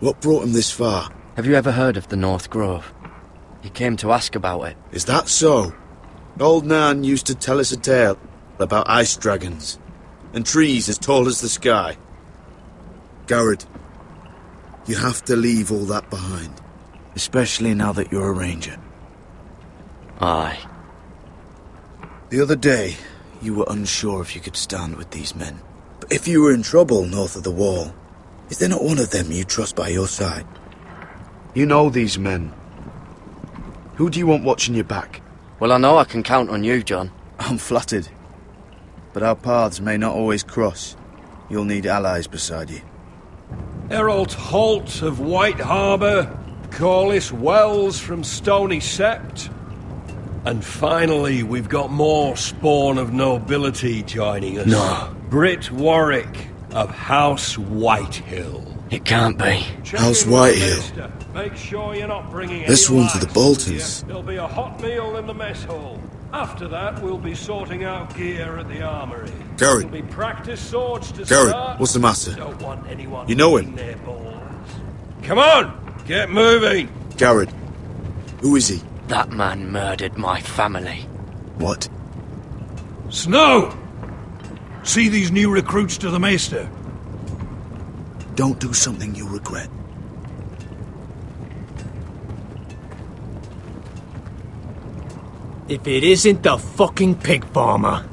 What brought him this far? Have you ever heard of the North Grove? He came to ask about it. Is that so? Old Nan used to tell us a tale about ice dragons and trees as tall as the sky. Garrett, you have to leave all that behind. Especially now that you're a ranger. Aye. The other day, you were unsure if you could stand with these men. But if you were in trouble north of the wall, is there not one of them you trust by your side? You know these men. Who do you want watching your back? Well, I know I can count on you, John. I'm flattered. But our paths may not always cross. You'll need allies beside you. Errol Holt of White Harbour, Corliss Wells from Stony Sept. And finally, we've got more spawn of nobility joining us. No. Britt Warwick of House Whitehill. It can't be. House Whitehill. Make sure you're not bringing This any one to the lights Boltons. with you. There'll be a hot meal in the mess hall. After that, we'll be sorting out gear at the armory. Garrett. There'll be practice swords to Garrett, start. what's the matter? Don't want anyone You know him? eating their balls. Come on, get moving. Garrett. Who is he? That man murdered my family. What? Snow! See these new recruits to the Maester. Don't do something you'll regret. If it isn't the fucking pig farmer.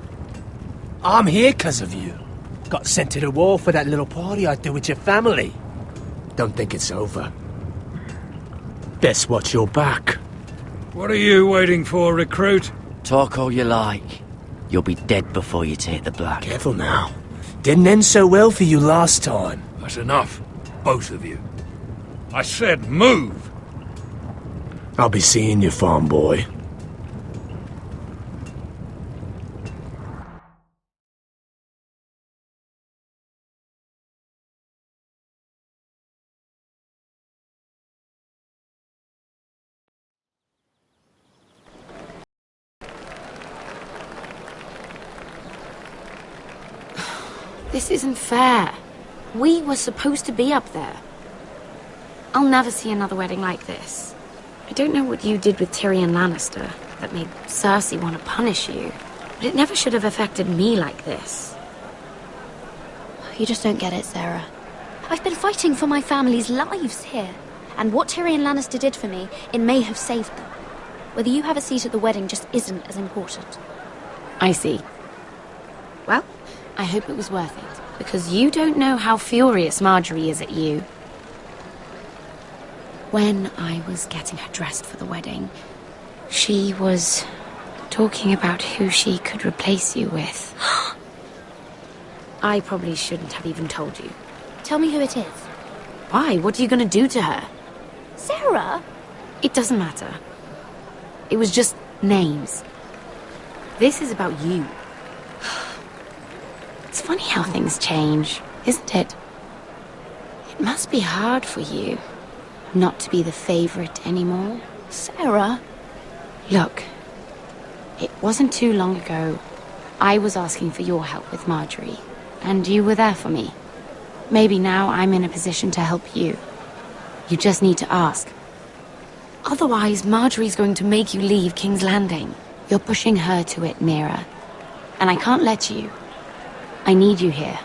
I'm here 'cause of you. Got sent to the war for that little party I do with your family. Don't think it's over. Best watch your back. What are you waiting for, recruit? Talk all you like. You'll be dead before you take the black. Careful now. Didn't end so well for you last time. That's enough. Both of you. I said move! I'll be seeing you, farm boy. This isn't fair. We were supposed to be up there. I'll never see another wedding like this. I don't know what you did with Tyrion Lannister that made Cersei want to punish you, but it never should have affected me like this. You just don't get it, Sarah. I've been fighting for my family's lives here, and what Tyrion Lannister did for me, it may have saved them. Whether you have a seat at the wedding just isn't as important. I see. Well, I hope it was worth it, because you don't know how furious Marjorie is at you. When I was getting her dressed for the wedding, she was talking about who she could replace you with. I probably shouldn't have even told you. Tell me who it is. Why? What are you going to do to her? Sarah? It doesn't matter. It was just names. This is about you. It's funny how things change, isn't it? It must be hard for you not to be the favorite anymore. Sarah? Look, it wasn't too long ago I was asking for your help with Marjorie, and you were there for me. Maybe now I'm in a position to help you. You just need to ask. Otherwise, Marjorie's going to make you leave King's Landing. You're pushing her to it, Mira. And I can't let you. I need you here.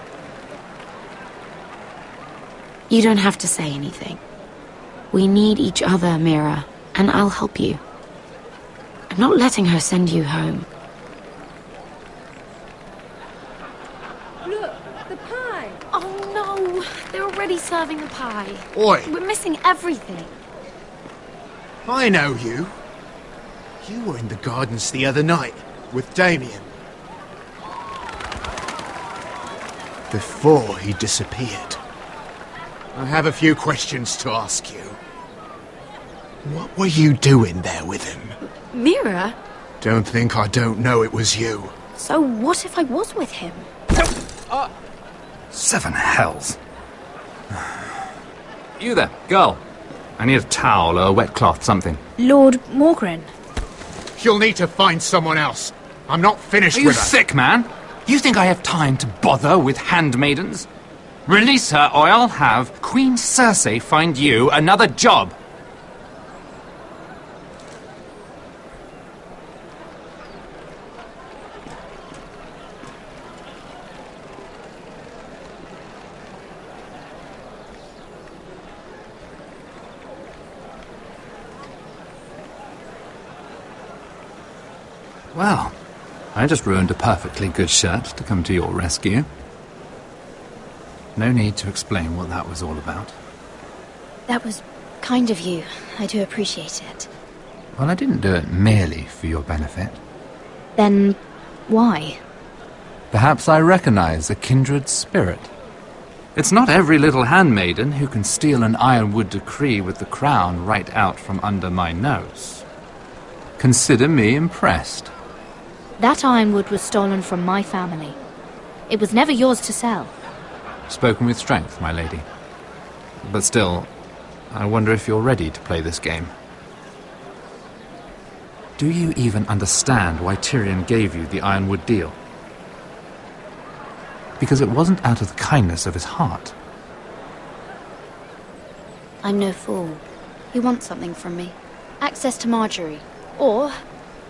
You don't have to say anything. We need each other, Mira, and I'll help you. I'm not letting her send you home. Look, the pie! Oh no, they're already serving the pie. Oi! We're missing everything. I know you. You were in the gardens the other night with Damien. Before he disappeared. I have a few questions to ask you. What were you doing there with him? Mira? Don't think I don't know it was you. So what if I was with him? 7 hells. You there, girl. I need a towel or a wet cloth, something. Lord Morgren. You'll need to find someone else. I'm not finished Are you with her. sick, man? You think I have time to bother with handmaidens? Release her, or I'll have Queen Cersei find you another job. Well, I just ruined a perfectly good shirt to come to your rescue. No need to explain what that was all about. That was kind of you. I do appreciate it. Well, I didn't do it merely for your benefit. Then why? Perhaps I recognize a kindred spirit. It's not every little handmaiden who can steal an ironwood decree with the crown right out from under my nose. Consider me impressed. That ironwood was stolen from my family. It was never yours to sell. Spoken with strength, my lady. But still, I wonder if you're ready to play this game. Do you even understand why Tyrion gave you the ironwood deal? Because it wasn't out of the kindness of his heart. I'm no fool. He wants something from me. Access to Marjorie. Or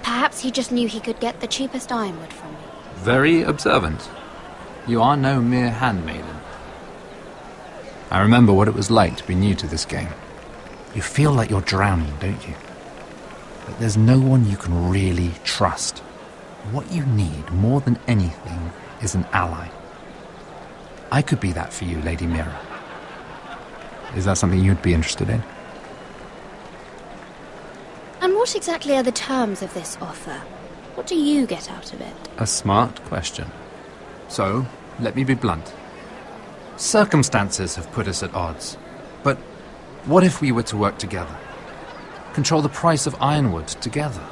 perhaps he just knew he could get the cheapest ironwood from me. Very observant. You are no mere handmaiden. I remember what it was like to be new to this game. You feel like you're drowning, don't you? But there's no one you can really trust. What you need, more than anything, is an ally. I could be that for you, Lady Mira. Is that something you'd be interested in? And what exactly are the terms of this offer? What do you get out of it? A smart question. So, let me be blunt. Circumstances have put us at odds. But what if we were to work together? Control the price of ironwood together?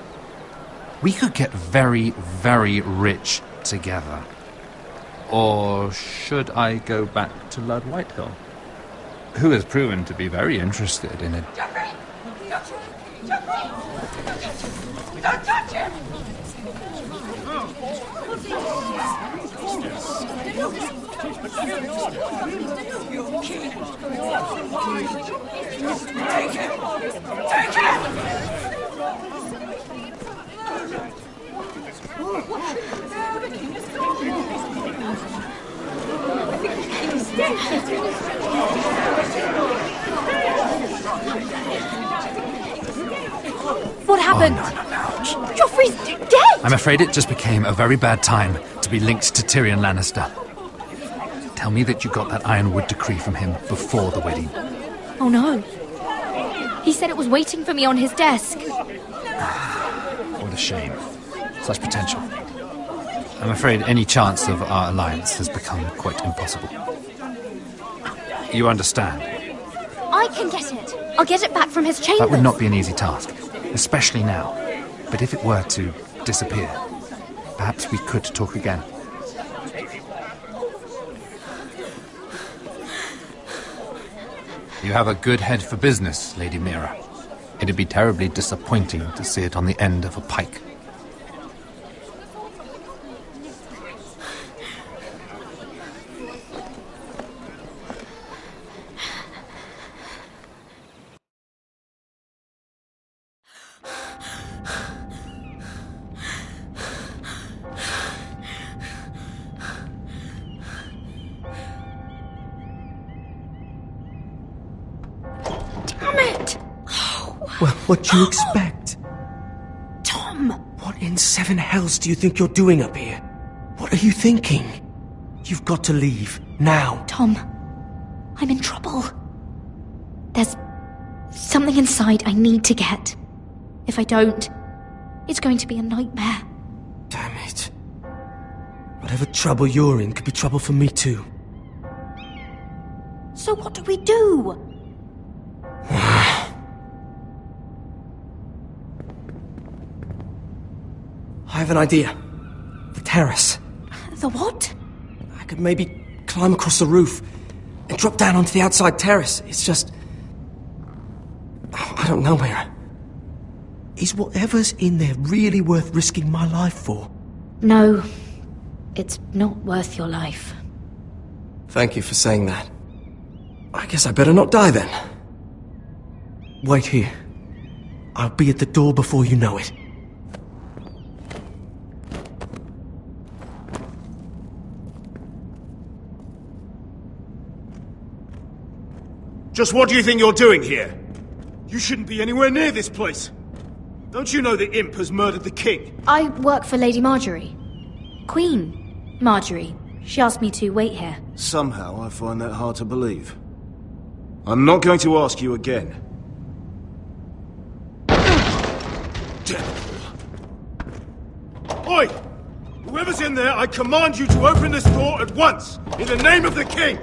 We could get very, very rich together. Or should I go back to Lord Whitehill, who has proven to be very interested in it? Don't touch him! Take him! Take him! What happened? Joffrey's dead! I'm afraid it just became a very bad time to be linked to Tyrion Lannister. Tell me that you got that ironwood decree from him before the wedding. Oh no. He said it was waiting for me on his desk. What a shame. Such potential. I'm afraid any chance of our alliance has become quite impossible. You understand? I can get it. I'll get it back from his chambers. That would not be an easy task, especially now. But if it were to disappear, perhaps we could talk again. You have a good head for business, Lady Mira. It'd be terribly disappointing to see it on the end of a pike. What do you expect? Tom! What in 7 hells do you think you're doing up here? What are you thinking? You've got to leave, now. Tom, I'm in trouble. There's something inside I need to get. If I don't, it's going to be a nightmare. Damn it. Whatever trouble you're in could be trouble for me too. So what do we do? I have an idea. The terrace. The what? I could maybe climb across the roof and drop down onto the outside terrace. It's just... I don't know, Mira. Is whatever's in there really worth risking my life for? No, it's not worth your life. Thank you for saying that. I guess I better not die then. Wait here. I'll be at the door before you know it. Just what do you think you're doing here? You shouldn't be anywhere near this place. Don't you know the imp has murdered the king? I work for Lady Marjorie. Queen Marjorie. She asked me to wait here. Somehow I find that hard to believe. I'm not going to ask you again. Oi! Whoever's in there, I command you to open this door at once! In the name of the king!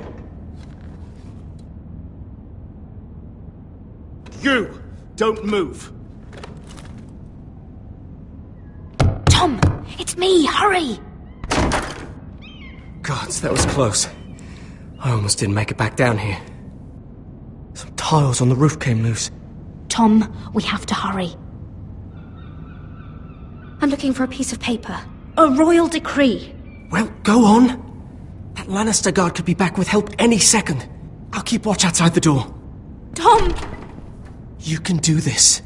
You! Don't move! Tom! It's me! Hurry! Gods, that was close. I almost didn't make it back down here. Some tiles on the roof came loose. Tom, we have to hurry. I'm looking for a piece of paper. A royal decree. Well, go on. That Lannister guard could be back with help any second. I'll keep watch outside the door. Tom! You can do this.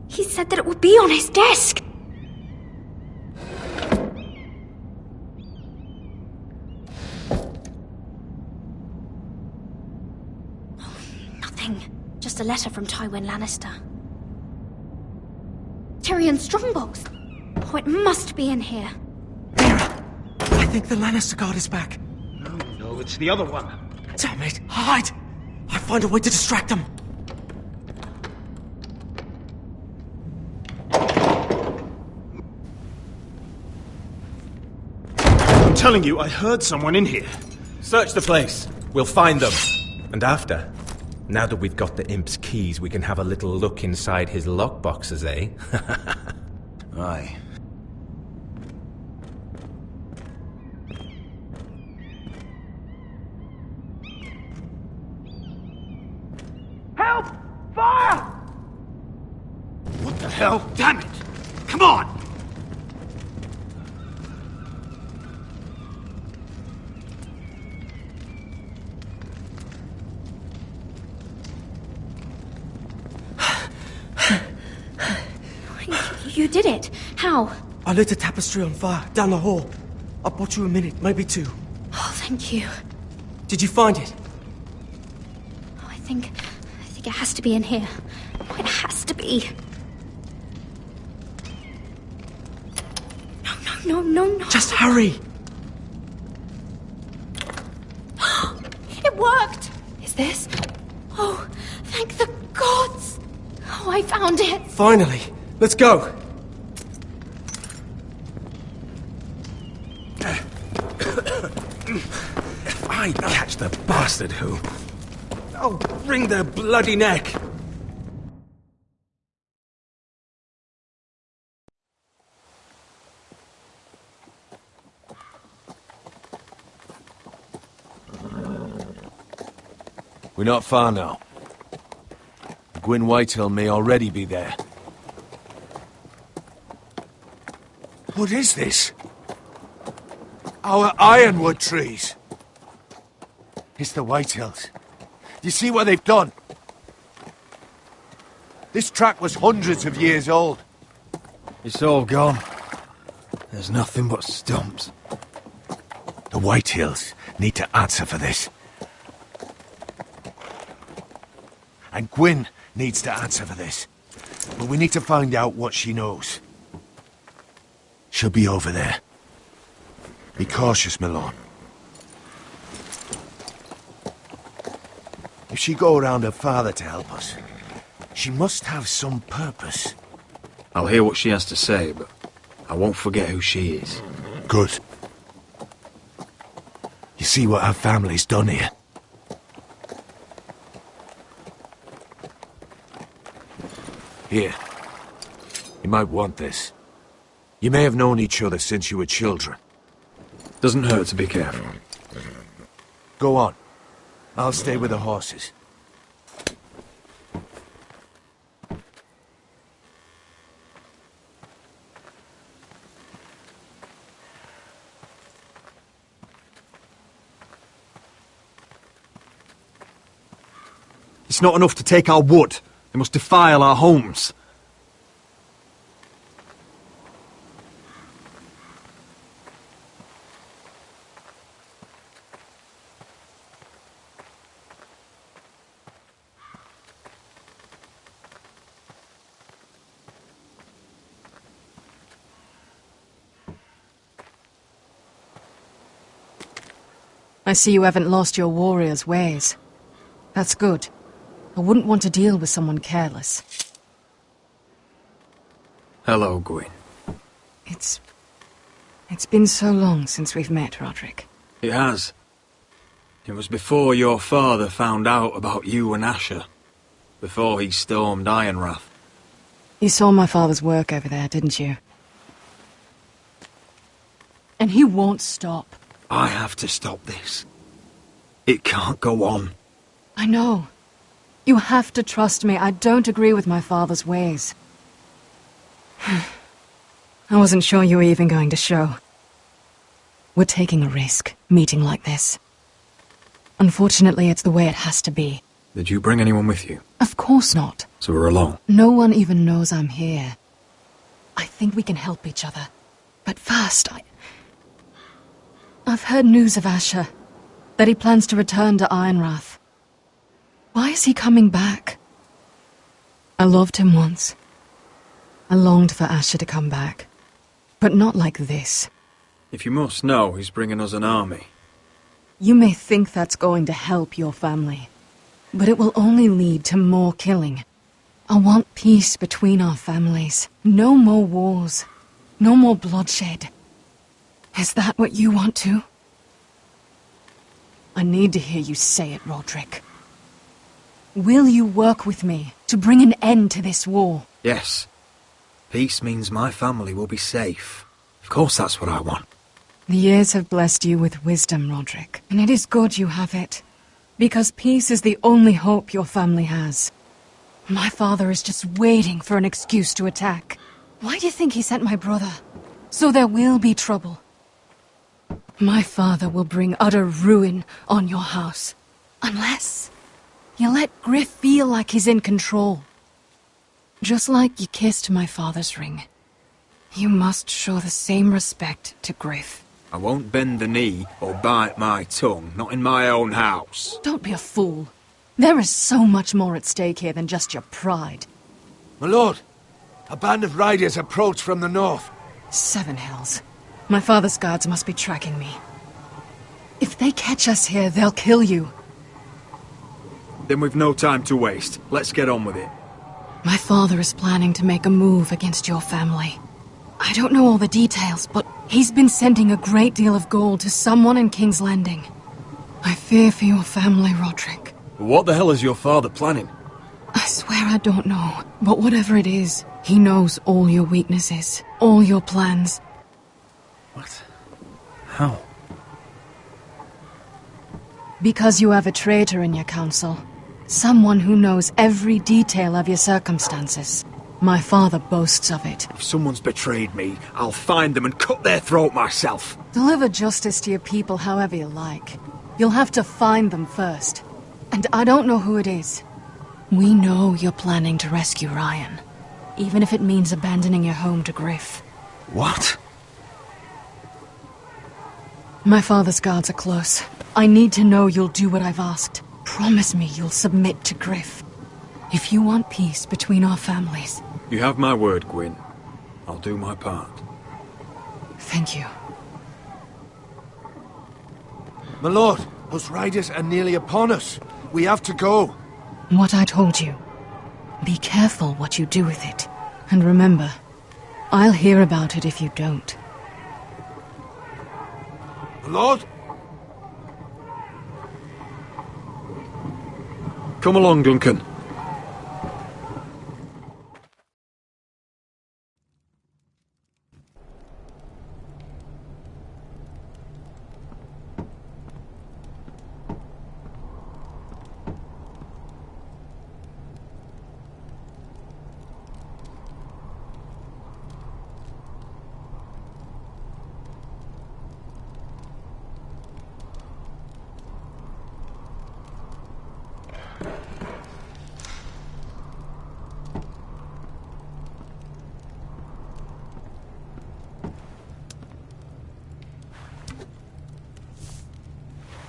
He said that it would be on his desk. Nothing. Just a letter from Tywin Lannister. Tyrion Strongbox. Oh, it must be in here. I think the Lannister guard is back. No, it's the other one. Damn it! Hide! I'll find a way to distract them. I'm telling you, I heard someone in here. Search the place. We'll find them. And after, now that we've got the imp's keys, we can have a little look inside his lockboxes, eh? Aye. Help! Fire! What the hell? Damn it! Come on! You did it. How? I lit a tapestry on fire down the hall. I bought you a minute, maybe two. Oh, thank you. Did you find it? Oh, I think it has to be in here. Oh, it has to be. No. Just hurry. It worked. Is this? Oh, thank the gods. Oh, I found it. Finally. Let's go. If I catch the bastard who... I'll wring their bloody neck. We're not far now. Gwyn Whitehill may already be there. What is this? Our ironwood trees. It's the Whitehills. You see what they've done? This track was hundreds of years old. It's all gone. There's nothing but stumps. The Whitehills need to answer for this. And Gwyn needs to answer for this. But we need to find out what she knows. She'll be over there. Be cautious, Milorn. If she go around her father to help us, she must have some purpose. I'll hear what she has to say, but I won't forget who she is. Good. You see what our family's done here? Here. You might want this. You may have known each other since you were children. Doesn't hurt to be careful. Go on. I'll stay with the horses. It's not enough to take our wood. They must defile our homes. I see you haven't lost your warrior's ways. That's good. I wouldn't want to deal with someone careless. Hello, Gwyn. It's been so long since we've met, Roderick. It has. It was before your father found out about you and Asher. Before he stormed Ironrath. You saw my father's work over there, didn't you? And he won't stop. I have to stop this. It can't go on. I know. You have to trust me. I don't agree with my father's ways. I wasn't sure you were even going to show. We're taking a risk, meeting like this. Unfortunately, it's the way it has to be. Did you bring anyone with you? Of course not. So we're alone? No one even knows I'm here. I think we can help each other. But first, I've heard news of Asher. That he plans to return to Ironrath. Why is he coming back? I loved him once. I longed for Asher to come back. But not like this. If you must know, he's bringing us an army. You may think that's going to help your family. But it will only lead to more killing. I want peace between our families. No more wars. No more bloodshed. Is that what you want too? I need to hear you say it, Roderick. Will you work with me to bring an end to this war? Yes. Peace means my family will be safe. Of course that's what I want. The years have blessed you with wisdom, Roderick, and it is good you have it. Because peace is the only hope your family has. My father is just waiting for an excuse to attack. Why do you think he sent my brother? So there will be trouble. My father will bring utter ruin on your house. Unless you let Griff feel like he's in control. Just like you kissed my father's ring. You must show the same respect to Griff. I won't bend the knee or bite my tongue, not in my own house. Don't be a fool. There is so much more at stake here than just your pride. My lord, a band of riders approach from the north. Seven Hills. My father's guards must be tracking me. If they catch us here, they'll kill you. Then we've no time to waste. Let's get on with it. My father is planning to make a move against your family. I don't know all the details, but he's been sending a great deal of gold to someone in King's Landing. I fear for your family, Roderick. What the hell is your father planning? I swear I don't know, but whatever it is, he knows all your weaknesses, all your plans. What? How? Because you have a traitor in your council. Someone who knows every detail of your circumstances. My father boasts of it. If someone's betrayed me, I'll find them and cut their throat myself. Deliver justice to your people however you like. You'll have to find them first. And I don't know who it is. We know you're planning to rescue Ryan. Even if it means abandoning your home to Griff. What? My father's guards are close. I need to know you'll do what I've asked. Promise me you'll submit to Griff. If you want peace between our families... You have my word, Gwyn. I'll do my part. Thank you. My lord, those riders are nearly upon us. We have to go. What I told you. Be careful what you do with it. And remember, I'll hear about it if you don't. My lord? Come along, Duncan.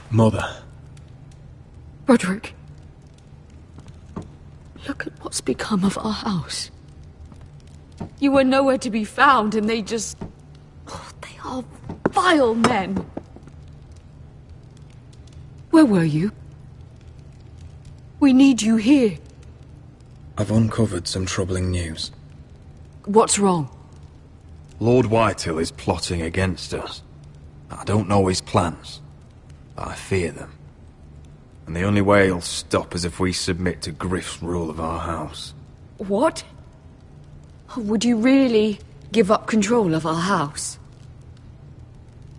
Mother. Roderick. Look at what's become of our house. You were nowhere to be found, and they just... Oh, they are vile men. Where were you? We need you here. I've uncovered some troubling news. What's wrong? Lord Whitehill is plotting against us. I don't know his plans, but I fear them. And the only way he'll stop is if we submit to Griff's rule of our house. What? Would you really give up control of our house?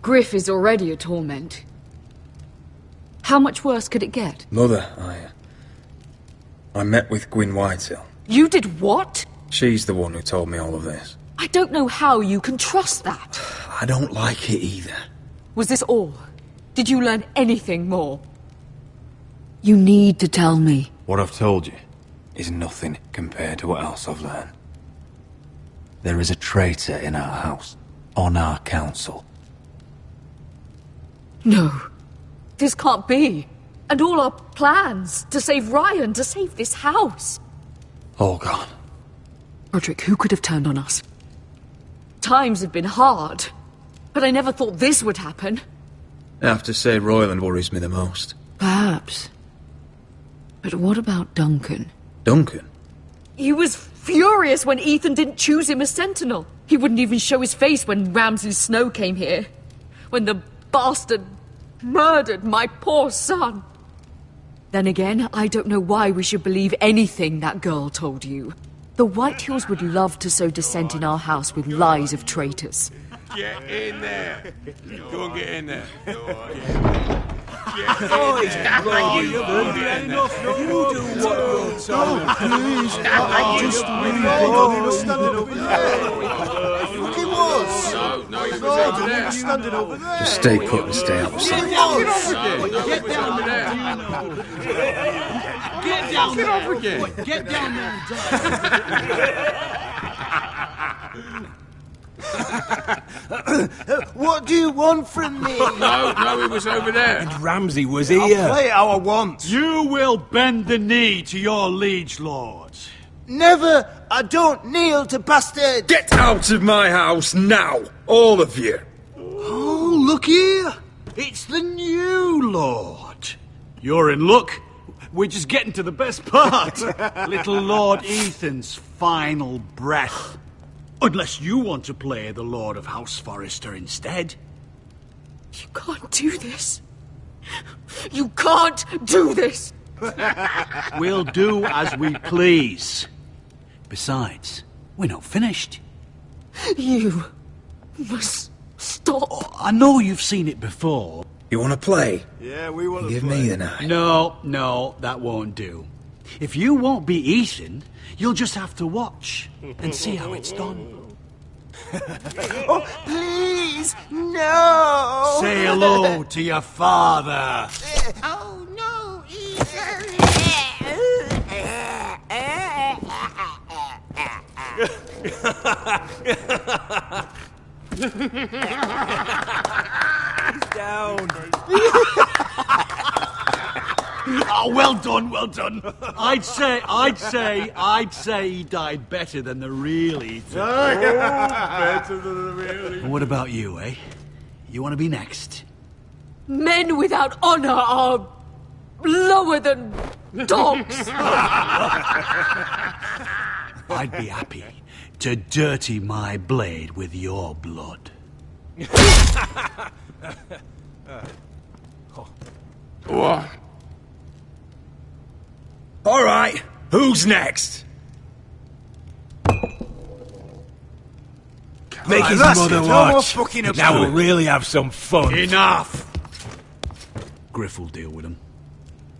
Griff is already a torment. How much worse could it get? Mother, I met with Gwyn Whitehill. You did what? She's the one who told me all of this. I don't know how you can trust that. I don't like it either. Was this all? Did you learn anything more? You need to tell me. What I've told you is nothing compared to what else I've learned. There is a traitor in our house, on our council. No. This can't be. And all our plans to save Ryan, to save this house. All gone. Roderick, who could have turned on us? Times have been hard, but I never thought this would happen. I have to say Royland worries me the most. Perhaps. But what about Duncan? Duncan? He was furious when Ethan didn't choose him as sentinel. He wouldn't even show his face when Ramsay Snow came here. When the bastard murdered my poor son. Then again, I don't know why we should believe anything that girl told you. The Whitehills would love to sow dissent in our house with lies of traitors. Get in there. Go and get in there. Oh, stop like you enough. You do what you're told. Please, stop like you just standing over there. He was. No, he was over there. Standing over there. Just stay put and stay out of sight. Get down there. Get down there. Get off again. Get down there What do you want from me? No, he was over there. And Ramsay was here. I'll play how I want. You will bend the knee to your liege lord. Never! I don't kneel to bastards! Get out of my house now, all of you! Oh, look here! It's the new lord. You're in luck. We're just getting to the best part. Little Lord Ethan's final breath. Unless you want to play the Lord of House Forrester instead. You can't do this. You can't do this! We'll do as we please. Besides, we're not finished. You must stop. Oh, I know you've seen it before. You want to play? Yeah, we want to Give play. me the knife. No, that won't do. If you won't be Ethan, you'll just have to watch and see how it's done. Oh, please, no! Say hello to your father. Oh, no, Down. Oh, well done, well done. I'd say he died better than the real Ethan. Better than the real. What about you, eh? You want to be next? Men without honor are lower than dogs. I'd be happy to dirty my blade with your blood. What? All right, who's next? Make his that's mother it. No more watch. fucking Now about we'll it. really have some fun. Enough! Griff will deal with him.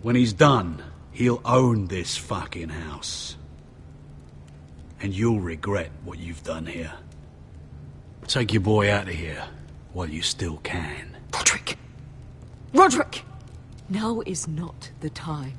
When he's done, he'll own this fucking house. And you'll regret what you've done here. Take your boy out of here while you still can. Roderick! Roderick! Now is not the time.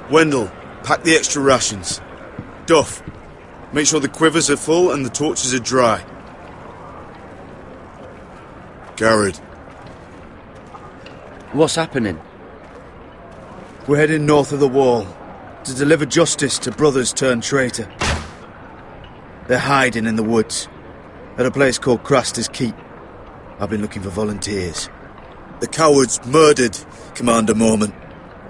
Wendell, pack the extra rations. Duff, make sure the quivers are full and the torches are dry. Garrett. What's happening? We're heading north of the wall to deliver justice to brothers turned traitor. They're hiding in the woods at a place called Craster's Keep. I've been looking for volunteers. The cowards murdered Commander Mormont.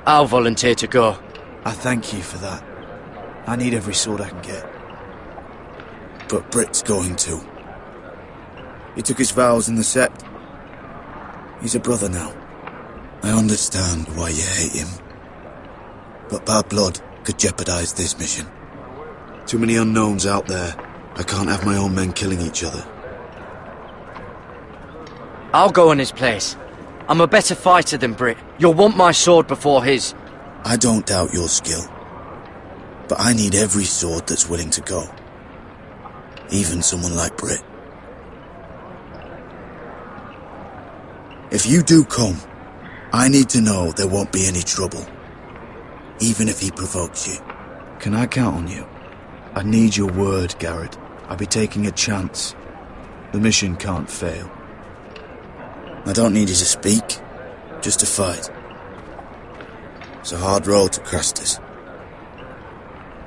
I'll volunteer to go. I thank you for that. I need every sword I can get. But Britt's going too. He took his vows in the Sept. He's a brother now. I understand why you hate him. But bad blood could jeopardize this mission. Too many unknowns out there. I can't have my own men killing each other. I'll go in his place. I'm a better fighter than Britt. You'll want my sword before his. I don't doubt your skill. But I need every sword that's willing to go. Even someone like Britt. If you do come, I need to know there won't be any trouble. Even if he provokes you. Can I count on you? I need your word, Garrett. I'll be taking a chance. The mission can't fail. I don't need you to speak, just to fight. It's a hard road to Craster's.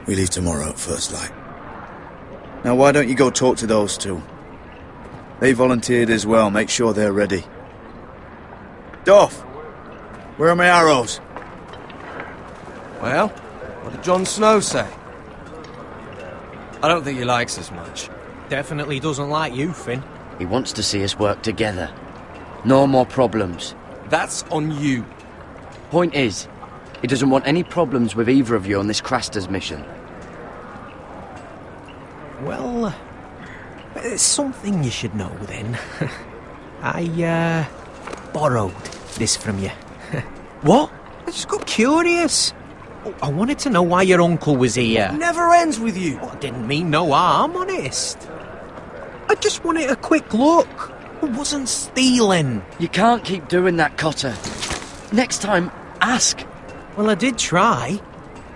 We leave tomorrow at first light. Now why don't you go talk to those two? They volunteered as well, make sure they're ready. Duff! Where are my arrows? Well, what did Jon Snow say? I don't think he likes us much. Definitely doesn't like you, Finn. He wants to see us work together. No more problems. That's on you. Point is, he doesn't want any problems with either of you on this Craster's mission. Well, it's something you should know then. I borrowed this from you. What? I just got curious. I wanted to know why your uncle was here. Never ends with you. I didn't mean no harm, honest. I just wanted a quick look. I wasn't stealing. You can't keep doing that, Cotter. Next time, ask. Well, I did try.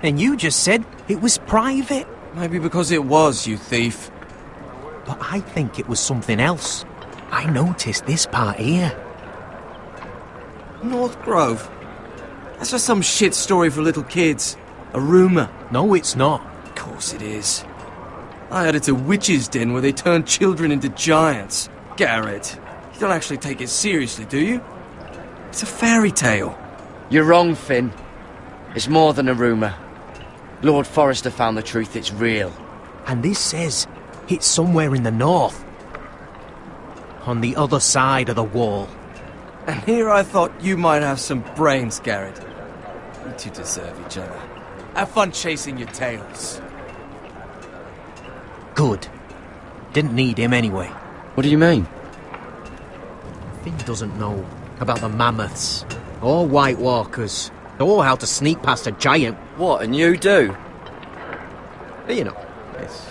And you just said it was private. Maybe because it was, you thief. But I think it was something else. I noticed this part here. North Grove? That's just some shit story for little kids. A rumour. No, it's not. Of course it is. I heard it's a witch's den where they turn children into giants. Garrett, you don't actually take it seriously, do you? It's a fairy tale. You're wrong, Finn. It's more than a rumour. Lord Forrester found the truth, it's real. And this says it's somewhere in the north. On the other side of the wall. And here I thought you might have some brains, Garrett. You two deserve each other. Have fun chasing your tails. Good. Didn't need him anyway. What do you mean? Finn doesn't know about the mammoths, or White Walkers, or how to sneak past a giant. What, and you do? You know, it's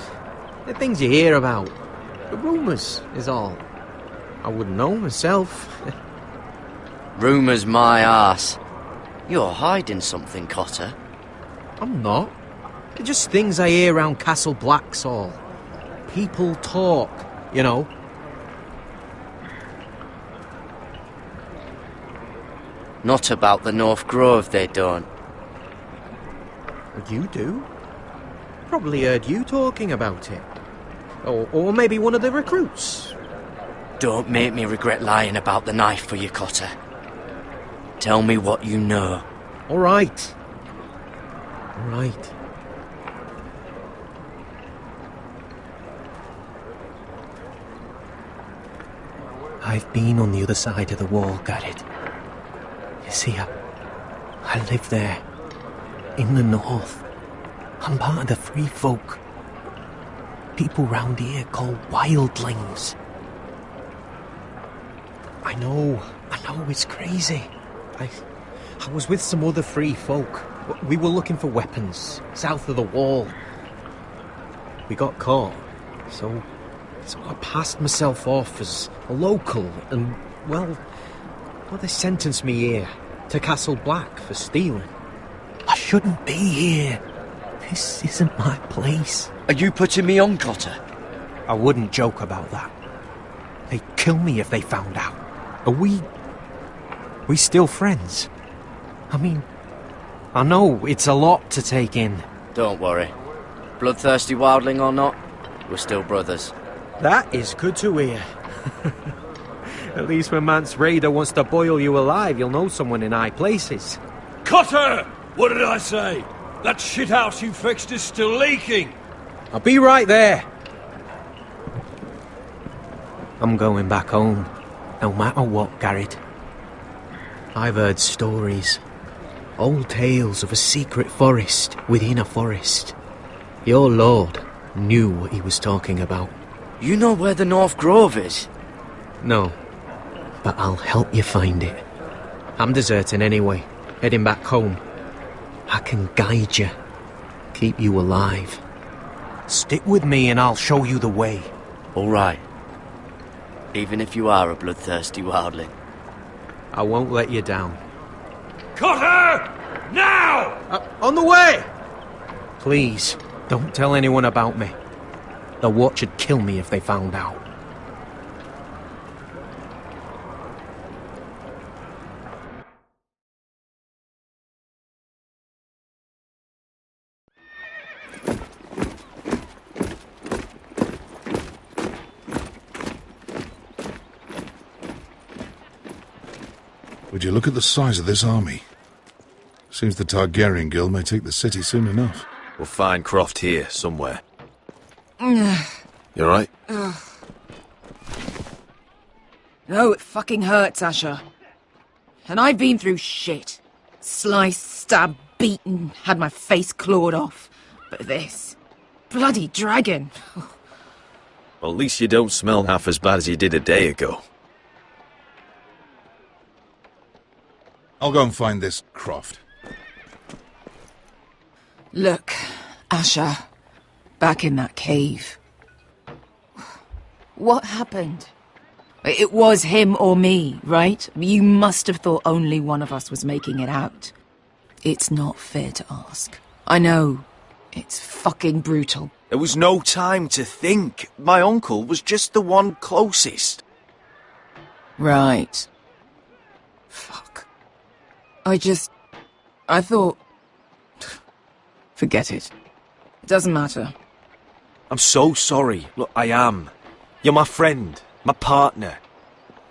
the things you hear about. The rumours is all. I wouldn't know myself. Rumours my arse. You're hiding something, Cotter. I'm not. They're just things I hear around Castle Blacksall. People talk, you know. Not about the North Grove, they don't. You do? Probably heard you talking about it. Or maybe one of the recruits. Don't make me regret lying about the knife for you, Cotter. Tell me what you know. All right. All right. I've been on the other side of the wall, Garrett. You see, I live there, in the north. I'm part of the free folk. People round here call wildlings. I know it's crazy. I was with some other free folk. We were looking for weapons, south of the wall. We got caught, so I passed myself off as a local, and, well, they sentenced me here, to Castle Black, for stealing. I shouldn't be here. This isn't my place. Are you putting me on, Cotter? I wouldn't joke about that. They'd kill me if they found out. Are we still friends? I mean, I know it's a lot to take in. Don't worry. Bloodthirsty wildling or not, we're still brothers. That is good to hear. At least when Mance Raider wants to boil you alive, you'll know someone in high places. Cotter! What did I say? That shithouse you fixed is still leaking. I'll be right there. I'm going back home, no matter what, Garrett. I've heard stories. Old tales of a secret forest within a forest. Your lord knew what he was talking about. You know where the North Grove is? No, but I'll help you find it. I'm deserting anyway, heading back home. I can guide you, keep you alive. Stick with me and I'll show you the way. All right. Even if you are a bloodthirsty wildling. I won't let you down. Cotter! Now! On the way! Please, don't tell anyone about me. The Watch would kill me if they found out. Would you look at the size of this army? Seems the Targaryen Guild may take the city soon enough. We'll find Croft here, somewhere. You alright? No, it fucking hurts, Asher. And I've been through shit. Sliced, stabbed, beaten, had my face clawed off. But this... bloody dragon. Well, at least you don't smell half as bad as you did a day ago. I'll go and find this Croft. Look, Asher. Back in that cave. What happened? It was him or me, right? You must have thought only one of us was making it out. It's not fair to ask. I know. It's fucking brutal. There was no time to think. My uncle was just the one closest. Right. Fuck. I thought... Forget it. It doesn't matter. I'm so sorry. Look, I am. You're my friend, my partner,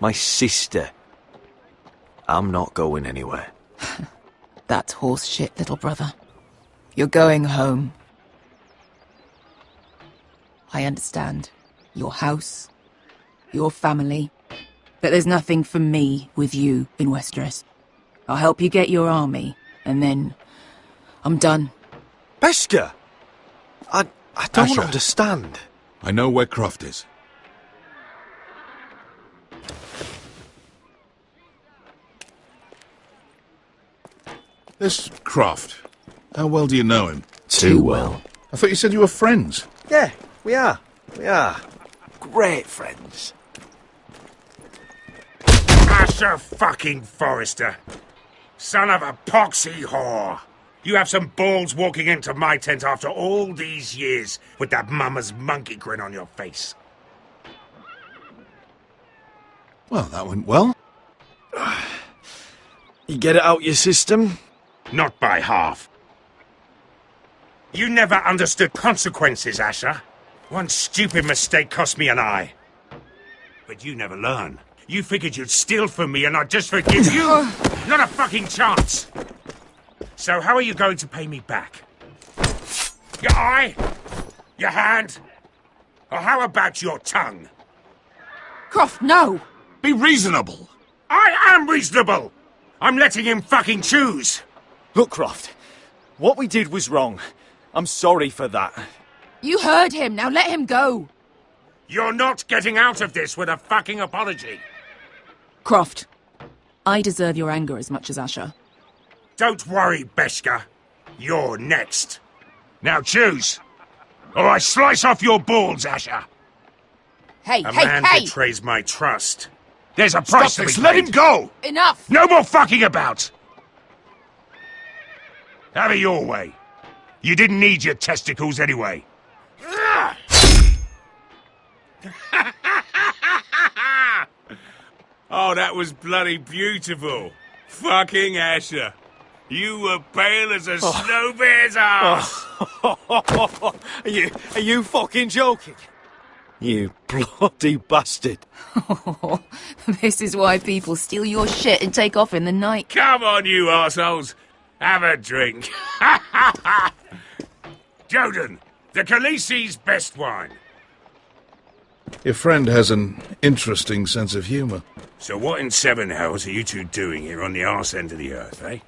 my sister. I'm not going anywhere. That's horse shit, little brother. You're going home. I understand. Your house, your family. But there's nothing for me with you in Westeros. I'll help you get your army, and then I'm done. Beskha! I don't Asher. understand. I know where Croft is. This Croft, how well do you know him? Too well. I thought you said you were friends. Yeah, we are. We are. Great friends. Asher fucking Forrester. Son of a poxy whore. You have some balls walking into my tent after all these years with that mama's monkey grin on your face. Well, that went well. You get it out your system? Not by half. You never understood consequences, Asher. One stupid mistake cost me an eye. But you never learn. You figured you'd steal from me and I'd just forgive you? Not a fucking chance! So how are you going to pay me back? Your eye? Your hand? Or how about your tongue? Croft, no! Be reasonable! I am reasonable! I'm letting him fucking choose! Look, Croft, what we did was wrong. I'm sorry for that. You heard him, now let him go! You're not getting out of this with a fucking apology. Croft, I deserve your anger as much as Asher. Don't worry, Beskha. You're next. Now choose, or I slice off your balls, Asher. Hey, A hey, man hey! betrays my trust. There's a price to be this, paid. let him go! Enough! No more fucking about! Have it your way. You didn't need your testicles anyway. Oh, that was bloody beautiful. Fucking Asher. You were pale as a snow bear's ass. Are you fucking joking? You bloody bastard. This is why people steal your shit and take off in the night. Come on, you arseholes. Have a drink. Joden, the Khaleesi's best wine. Your friend has an interesting sense of humour. So what in seven hells are you two doing here on the arse end of the earth, eh?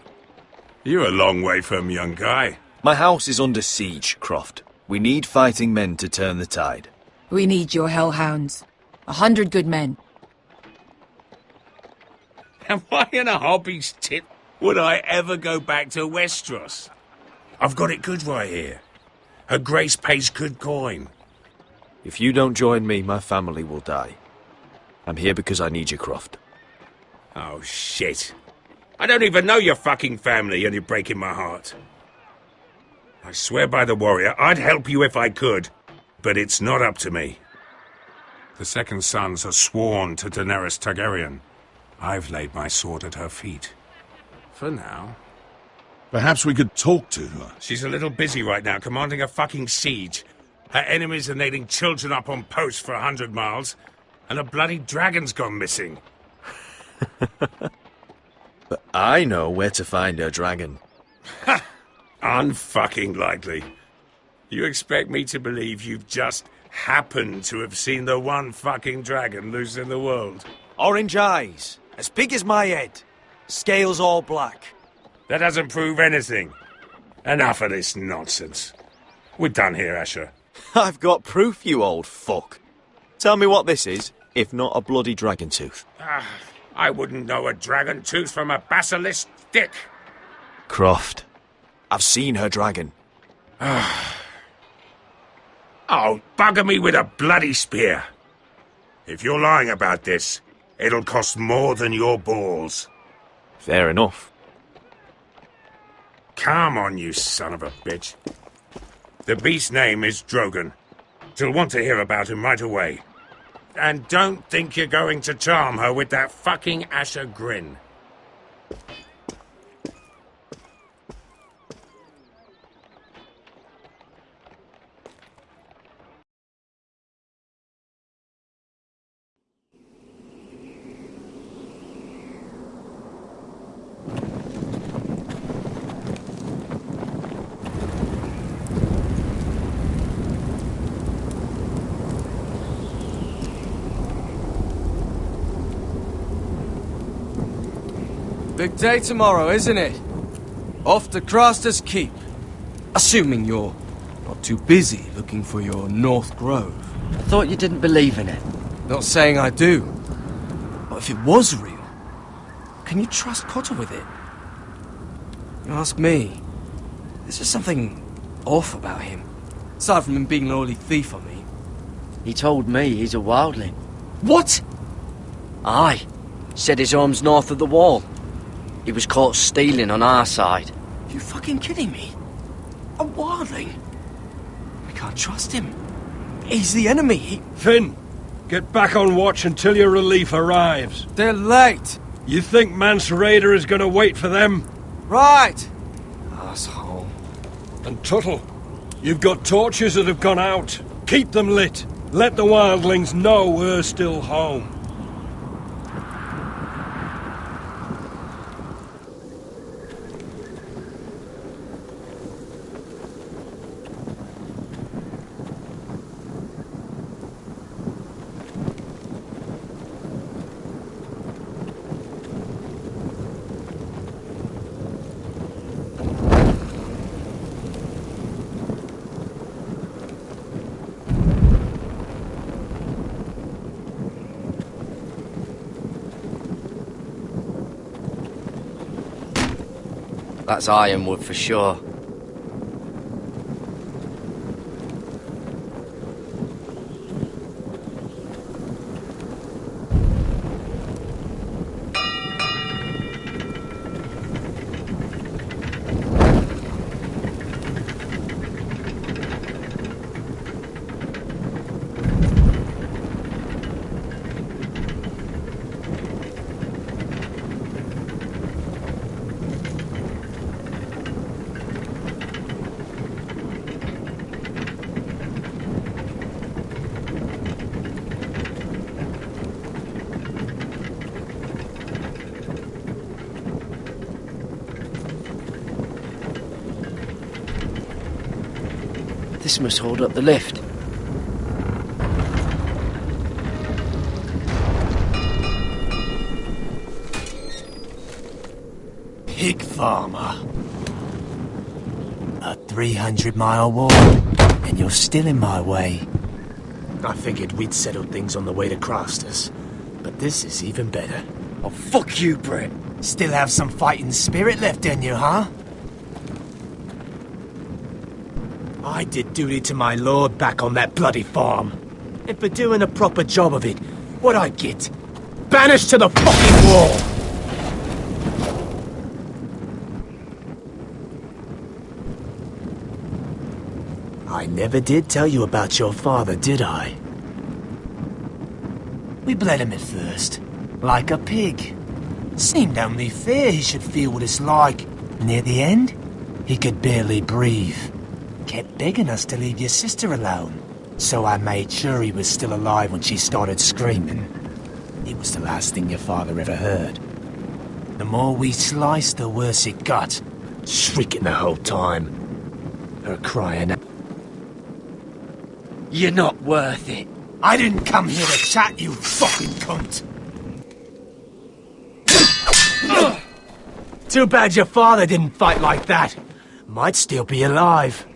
You're a long way from, young guy. My house is under siege, Croft. We need fighting men to turn the tide. We need your hellhounds. 100 good men. And why in a hobby's tit would I ever go back to Westeros? I've got it good right here. Her Grace pays good coin. If you don't join me, my family will die. I'm here because I need you, Croft. Oh, shit. I don't even know your fucking family and you're breaking my heart. I swear by the warrior, I'd help you if I could, but it's not up to me. The second sons are sworn to Daenerys Targaryen. I've laid my sword at her feet. For now. Perhaps we could talk to her. She's a little busy right now, commanding a fucking siege. Her enemies are nailing children up on posts for 100 miles, and a bloody dragon's gone missing. But I know where to find her dragon. Ha! Unfucking likely. You expect me to believe you've just happened to have seen the one fucking dragon loose in the world? Orange eyes, as big as my head, scales all black. That doesn't prove anything. Enough of this nonsense. We're done here, Asher. I've got proof, you old fuck. Tell me what this is, if not a bloody dragon tooth. I wouldn't know a dragon tooth from a basilisk stick. Croft, I've seen her dragon. Oh, bugger me with a bloody spear. If you're lying about this, it'll cost more than your balls. Fair enough. Come on, you son of a bitch. The beast's name is Drogon. She'll want to hear about him right away. And don't think you're going to charm her with that fucking Asher grin. Big day tomorrow, isn't it? Off to Craster's Keep. Assuming you're not too busy looking for your North Grove. I thought you didn't believe in it. Not saying I do. But if it was real, can you trust Potter with it? You ask me, there's just something off about him. Aside from him being an early thief on me. He told me he's a wildling. What? Aye. Said his home's north of the wall. He was caught stealing on our side. You fucking kidding me? A wildling? We can't trust him. He's the enemy. Finn, get back on watch until your relief arrives. They're late. You think Mance Rayder is going to wait for them? Right. Asshole. And Tuttle, you've got torches that have gone out. Keep them lit. Let the wildlings know we're still home. That's ironwood for sure. This must hold up the lift. Pig farmer. A 300-mile walk, and you're still in my way. I figured we'd settled things on the way to Crasters, but this is even better. Oh, fuck you, Brett. Still have some fighting spirit left in you, huh? I did duty to my lord back on that bloody farm. And for doing a proper job of it, what'd I get? Banished to the fucking wall! I never did tell you about your father, did I? We bled him at first, like a pig. Seemed only fair he should feel what it's like. Near the end, he could barely breathe. Kept begging us to leave your sister alone, so I made sure he was still alive when she started screaming. It was the last thing your father ever heard. The more we sliced, the worse it got. Shrieking the whole time. Her crying out. You're not worth it. I didn't come here to chat, you fucking cunt! Too bad your father didn't fight like that. Might still be alive.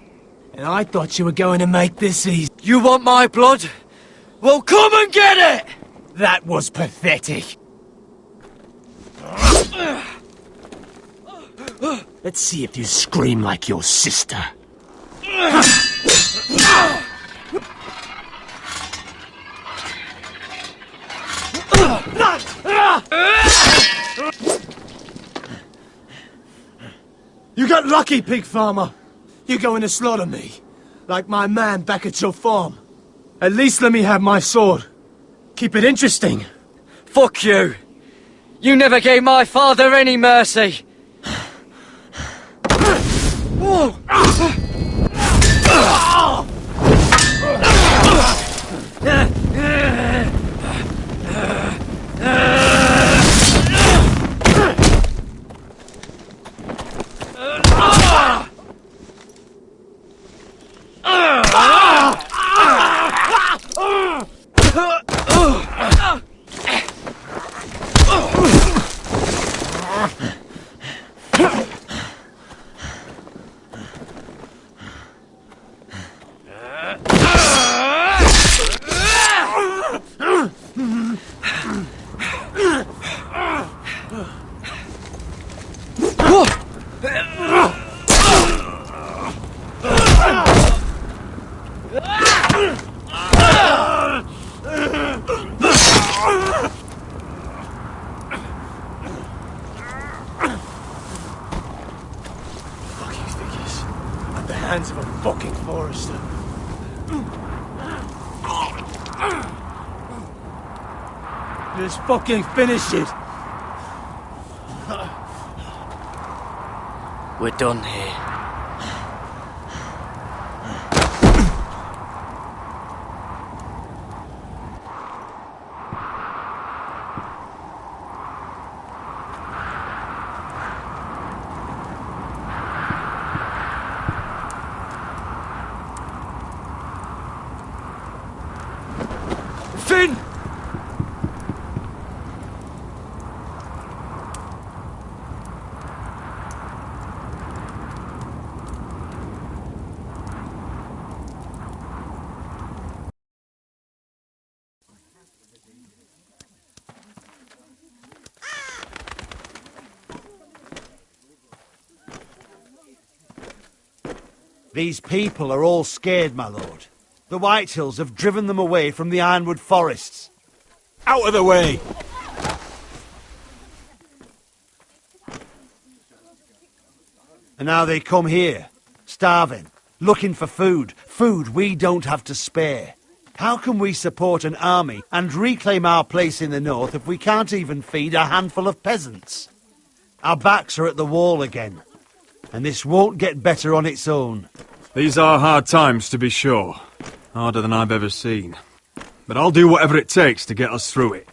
And I thought you were going to make this easy. You want my blood? Well, come and get it! That was pathetic. Let's see if you scream like your sister. You got lucky, pig farmer. You're going to slaughter me, like my man back at your farm. At least let me have my sword. Keep it interesting. Fuck you. You never gave my father any mercy. Hands of a fucking forester. Just fucking finish it. We're done here. Finn! These people are all scared, my lord. The Whitehills have driven them away from the Ironwood forests. Out of the way! And now they come here, starving, looking for food. Food we don't have to spare. How can we support an army and reclaim our place in the north if we can't even feed a handful of peasants? Our backs are at the wall again, and this won't get better on its own. These are hard times, to be sure. Harder than I've ever seen. But I'll do whatever it takes to get us through it.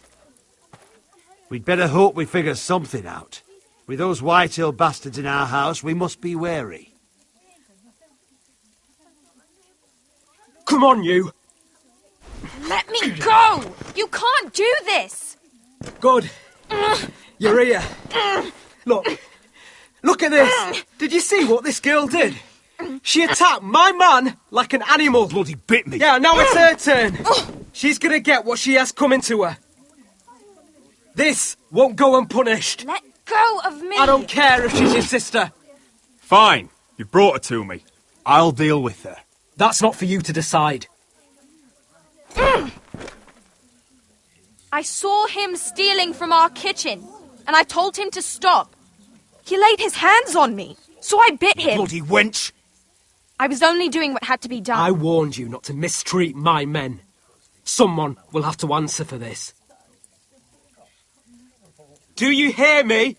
We'd better hope we figure something out. With those Whitehill bastards in our house, we must be wary. Come on, you! Let me go! You can't do this! Good. You're here. Look at this! Did you see what this girl did? She attacked my man like an animal. Bloody bit me. Yeah, now it's her turn. She's gonna get what she has coming to her. This won't go unpunished. Let go of me! I don't care if she's your sister. Fine. You brought her to me. I'll deal with her. That's not for you to decide. I saw him stealing from our kitchen, and I told him to stop. He laid his hands on me, so I bit him. Bloody wench! I was only doing what had to be done. I warned you not to mistreat my men. Someone will have to answer for this. Do you hear me?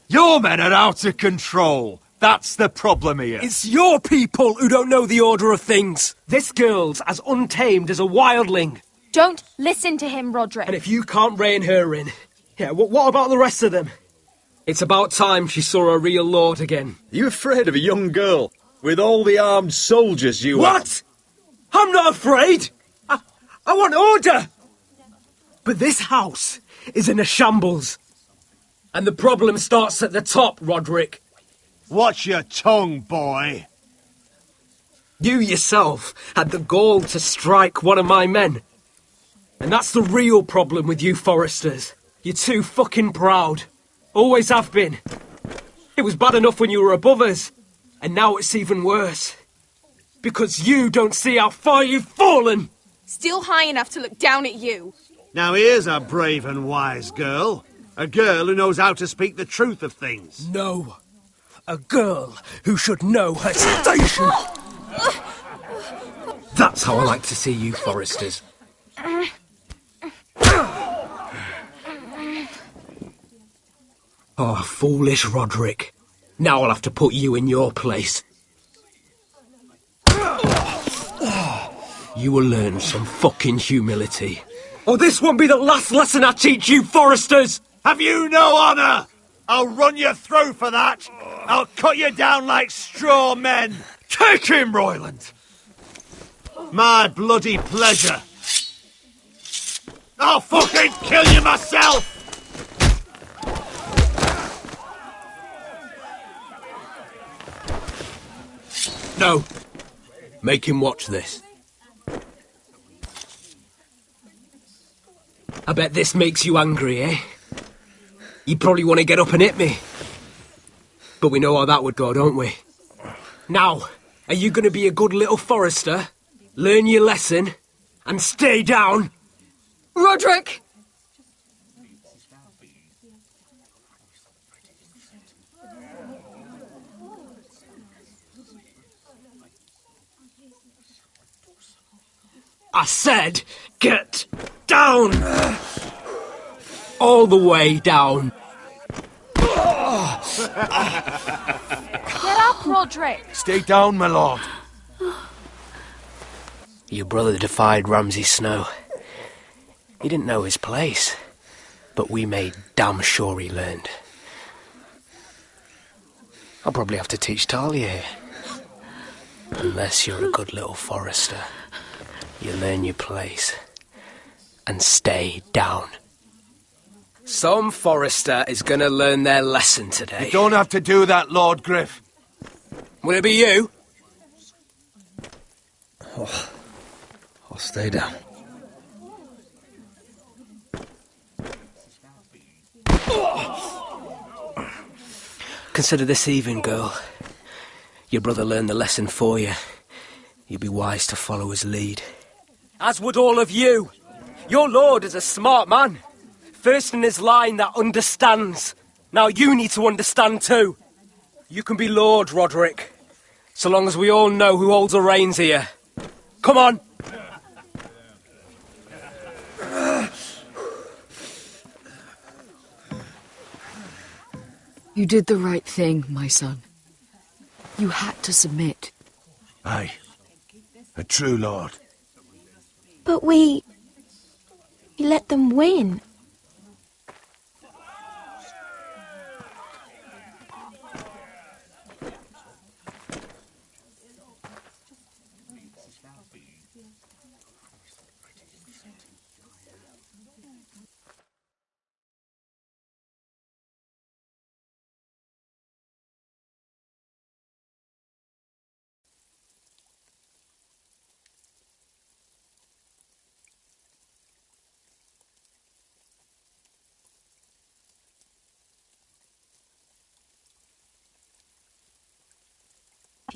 Your men are out of control. That's the problem here. It's your people who don't know the order of things. This girl's as untamed as a wildling. Don't listen to him, Roderick. And if you can't rein her in, yeah, what about the rest of them? It's about time she saw a real lord again. Are you afraid of a young girl with all the armed soldiers you What? I'm not afraid. I want order. But this house is in a shambles. And the problem starts at the top, Roderick. Watch your tongue, boy. You yourself had the gall to strike one of my men. And that's the real problem with you Forresters. You're too fucking proud. Always have been. It was bad enough when you were above us. And now it's even worse. Because you don't see how far you've fallen. Still high enough to look down at you. Now here's a brave and wise girl. A girl who knows how to speak the truth of things. No. A girl who should know her station. That's how I like to see you Forresters. Oh, foolish Roderick. Now I'll have to put you in your place. You will learn some fucking humility. Or this won't be the last lesson I teach you, Forresters! Have you no honour? I'll run you through for that. I'll cut you down like straw men. Take him, Royland! My bloody pleasure. I'll fucking kill you myself! No. Make him watch this. I bet this makes you angry, eh? You probably want to get up and hit me. But we know how that would go, don't we? Now, are you going to be a good little Forrester, learn your lesson, and stay down? Roderick! I said, get down! All the way down. Get up, Roderick! Stay down, my lord. Your brother defied Ramsay Snow. He didn't know his place, but we made damn sure he learned. I'll probably have to teach Talia here. Unless you're a good little Forrester. You learn your place and stay down. Some Forrester is going to learn their lesson today. You don't have to do that, Lord Griff. Will it be you? Oh, I'll stay down. Consider this even, girl. Your brother learned the lesson for you. You'd be wise to follow his lead. As would all of you. Your lord is a smart man. First in his line that understands. Now you need to understand too. You can be Lord, Roderick. So long as we all know who holds the reins here. Come on. You did the right thing, my son. You had to submit. Aye. A true lord. But we let them win.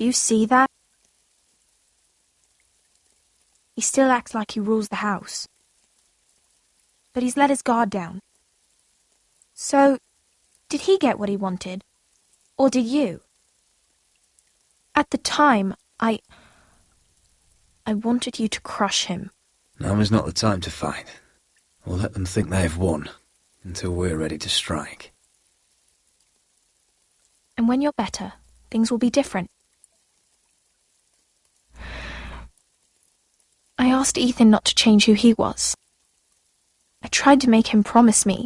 Do you see that? He still acts like he rules the house. But he's let his guard down. So, did he get what he wanted? Or did you? At the time, I wanted you to crush him. Now is not the time to fight. We'll let them think they have won, until we're ready to strike. And when you're better, things will be different. I asked Ethan not to change who he was. I tried to make him promise me.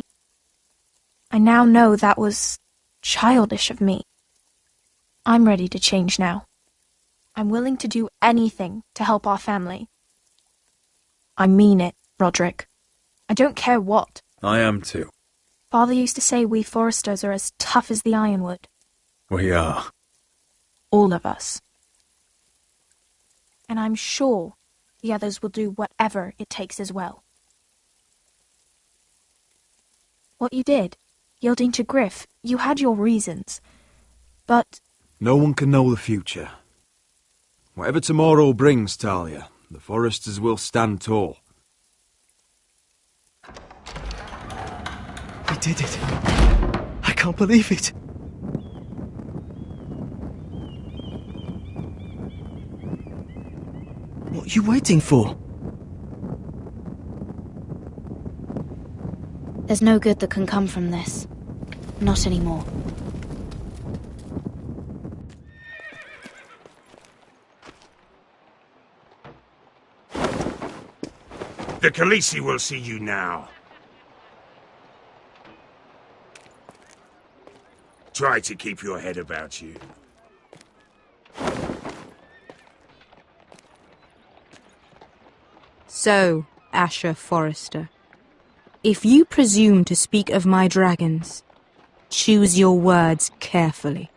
I now know that was childish of me. I'm ready to change now. I'm willing to do anything to help our family. I mean it, Roderick. I don't care what. I am too. Father used to say we Forresters are as tough as the ironwood. We are. All of us. And I'm sure the others will do whatever it takes as well. What you did, yielding to Griff, you had your reasons. But... No one can know the future. Whatever tomorrow brings, Talia, the Forresters will stand tall. I did it. I can't believe it. What are you waiting for? There's no good that can come from this. Not anymore. The Khaleesi will see you now. Try to keep your head about you. So, Asher Forrester, if you presume to speak of my dragons, choose your words carefully.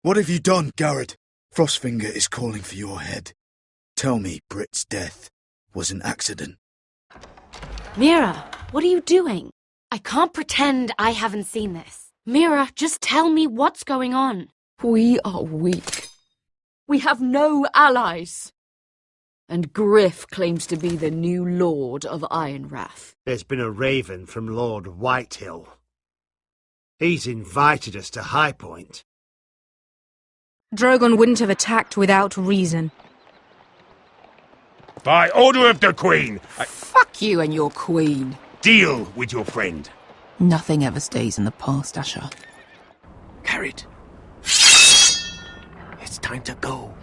What have you done, Garrett? Frostfinger is calling for your head. Tell me Britt's death was an accident. Mira, what are you doing? I can't pretend I haven't seen this. Mira, just tell me what's going on. We are weak. We have no allies. And Griff claims to be the new Lord of Ironrath. There's been a raven from Lord Whitehill. He's invited us to High Point. Drogon wouldn't have attacked without reason. By order of the Queen, Fuck you and your queen. Deal with your friend. Nothing ever stays in the past, Asher. Carried. It's time to go.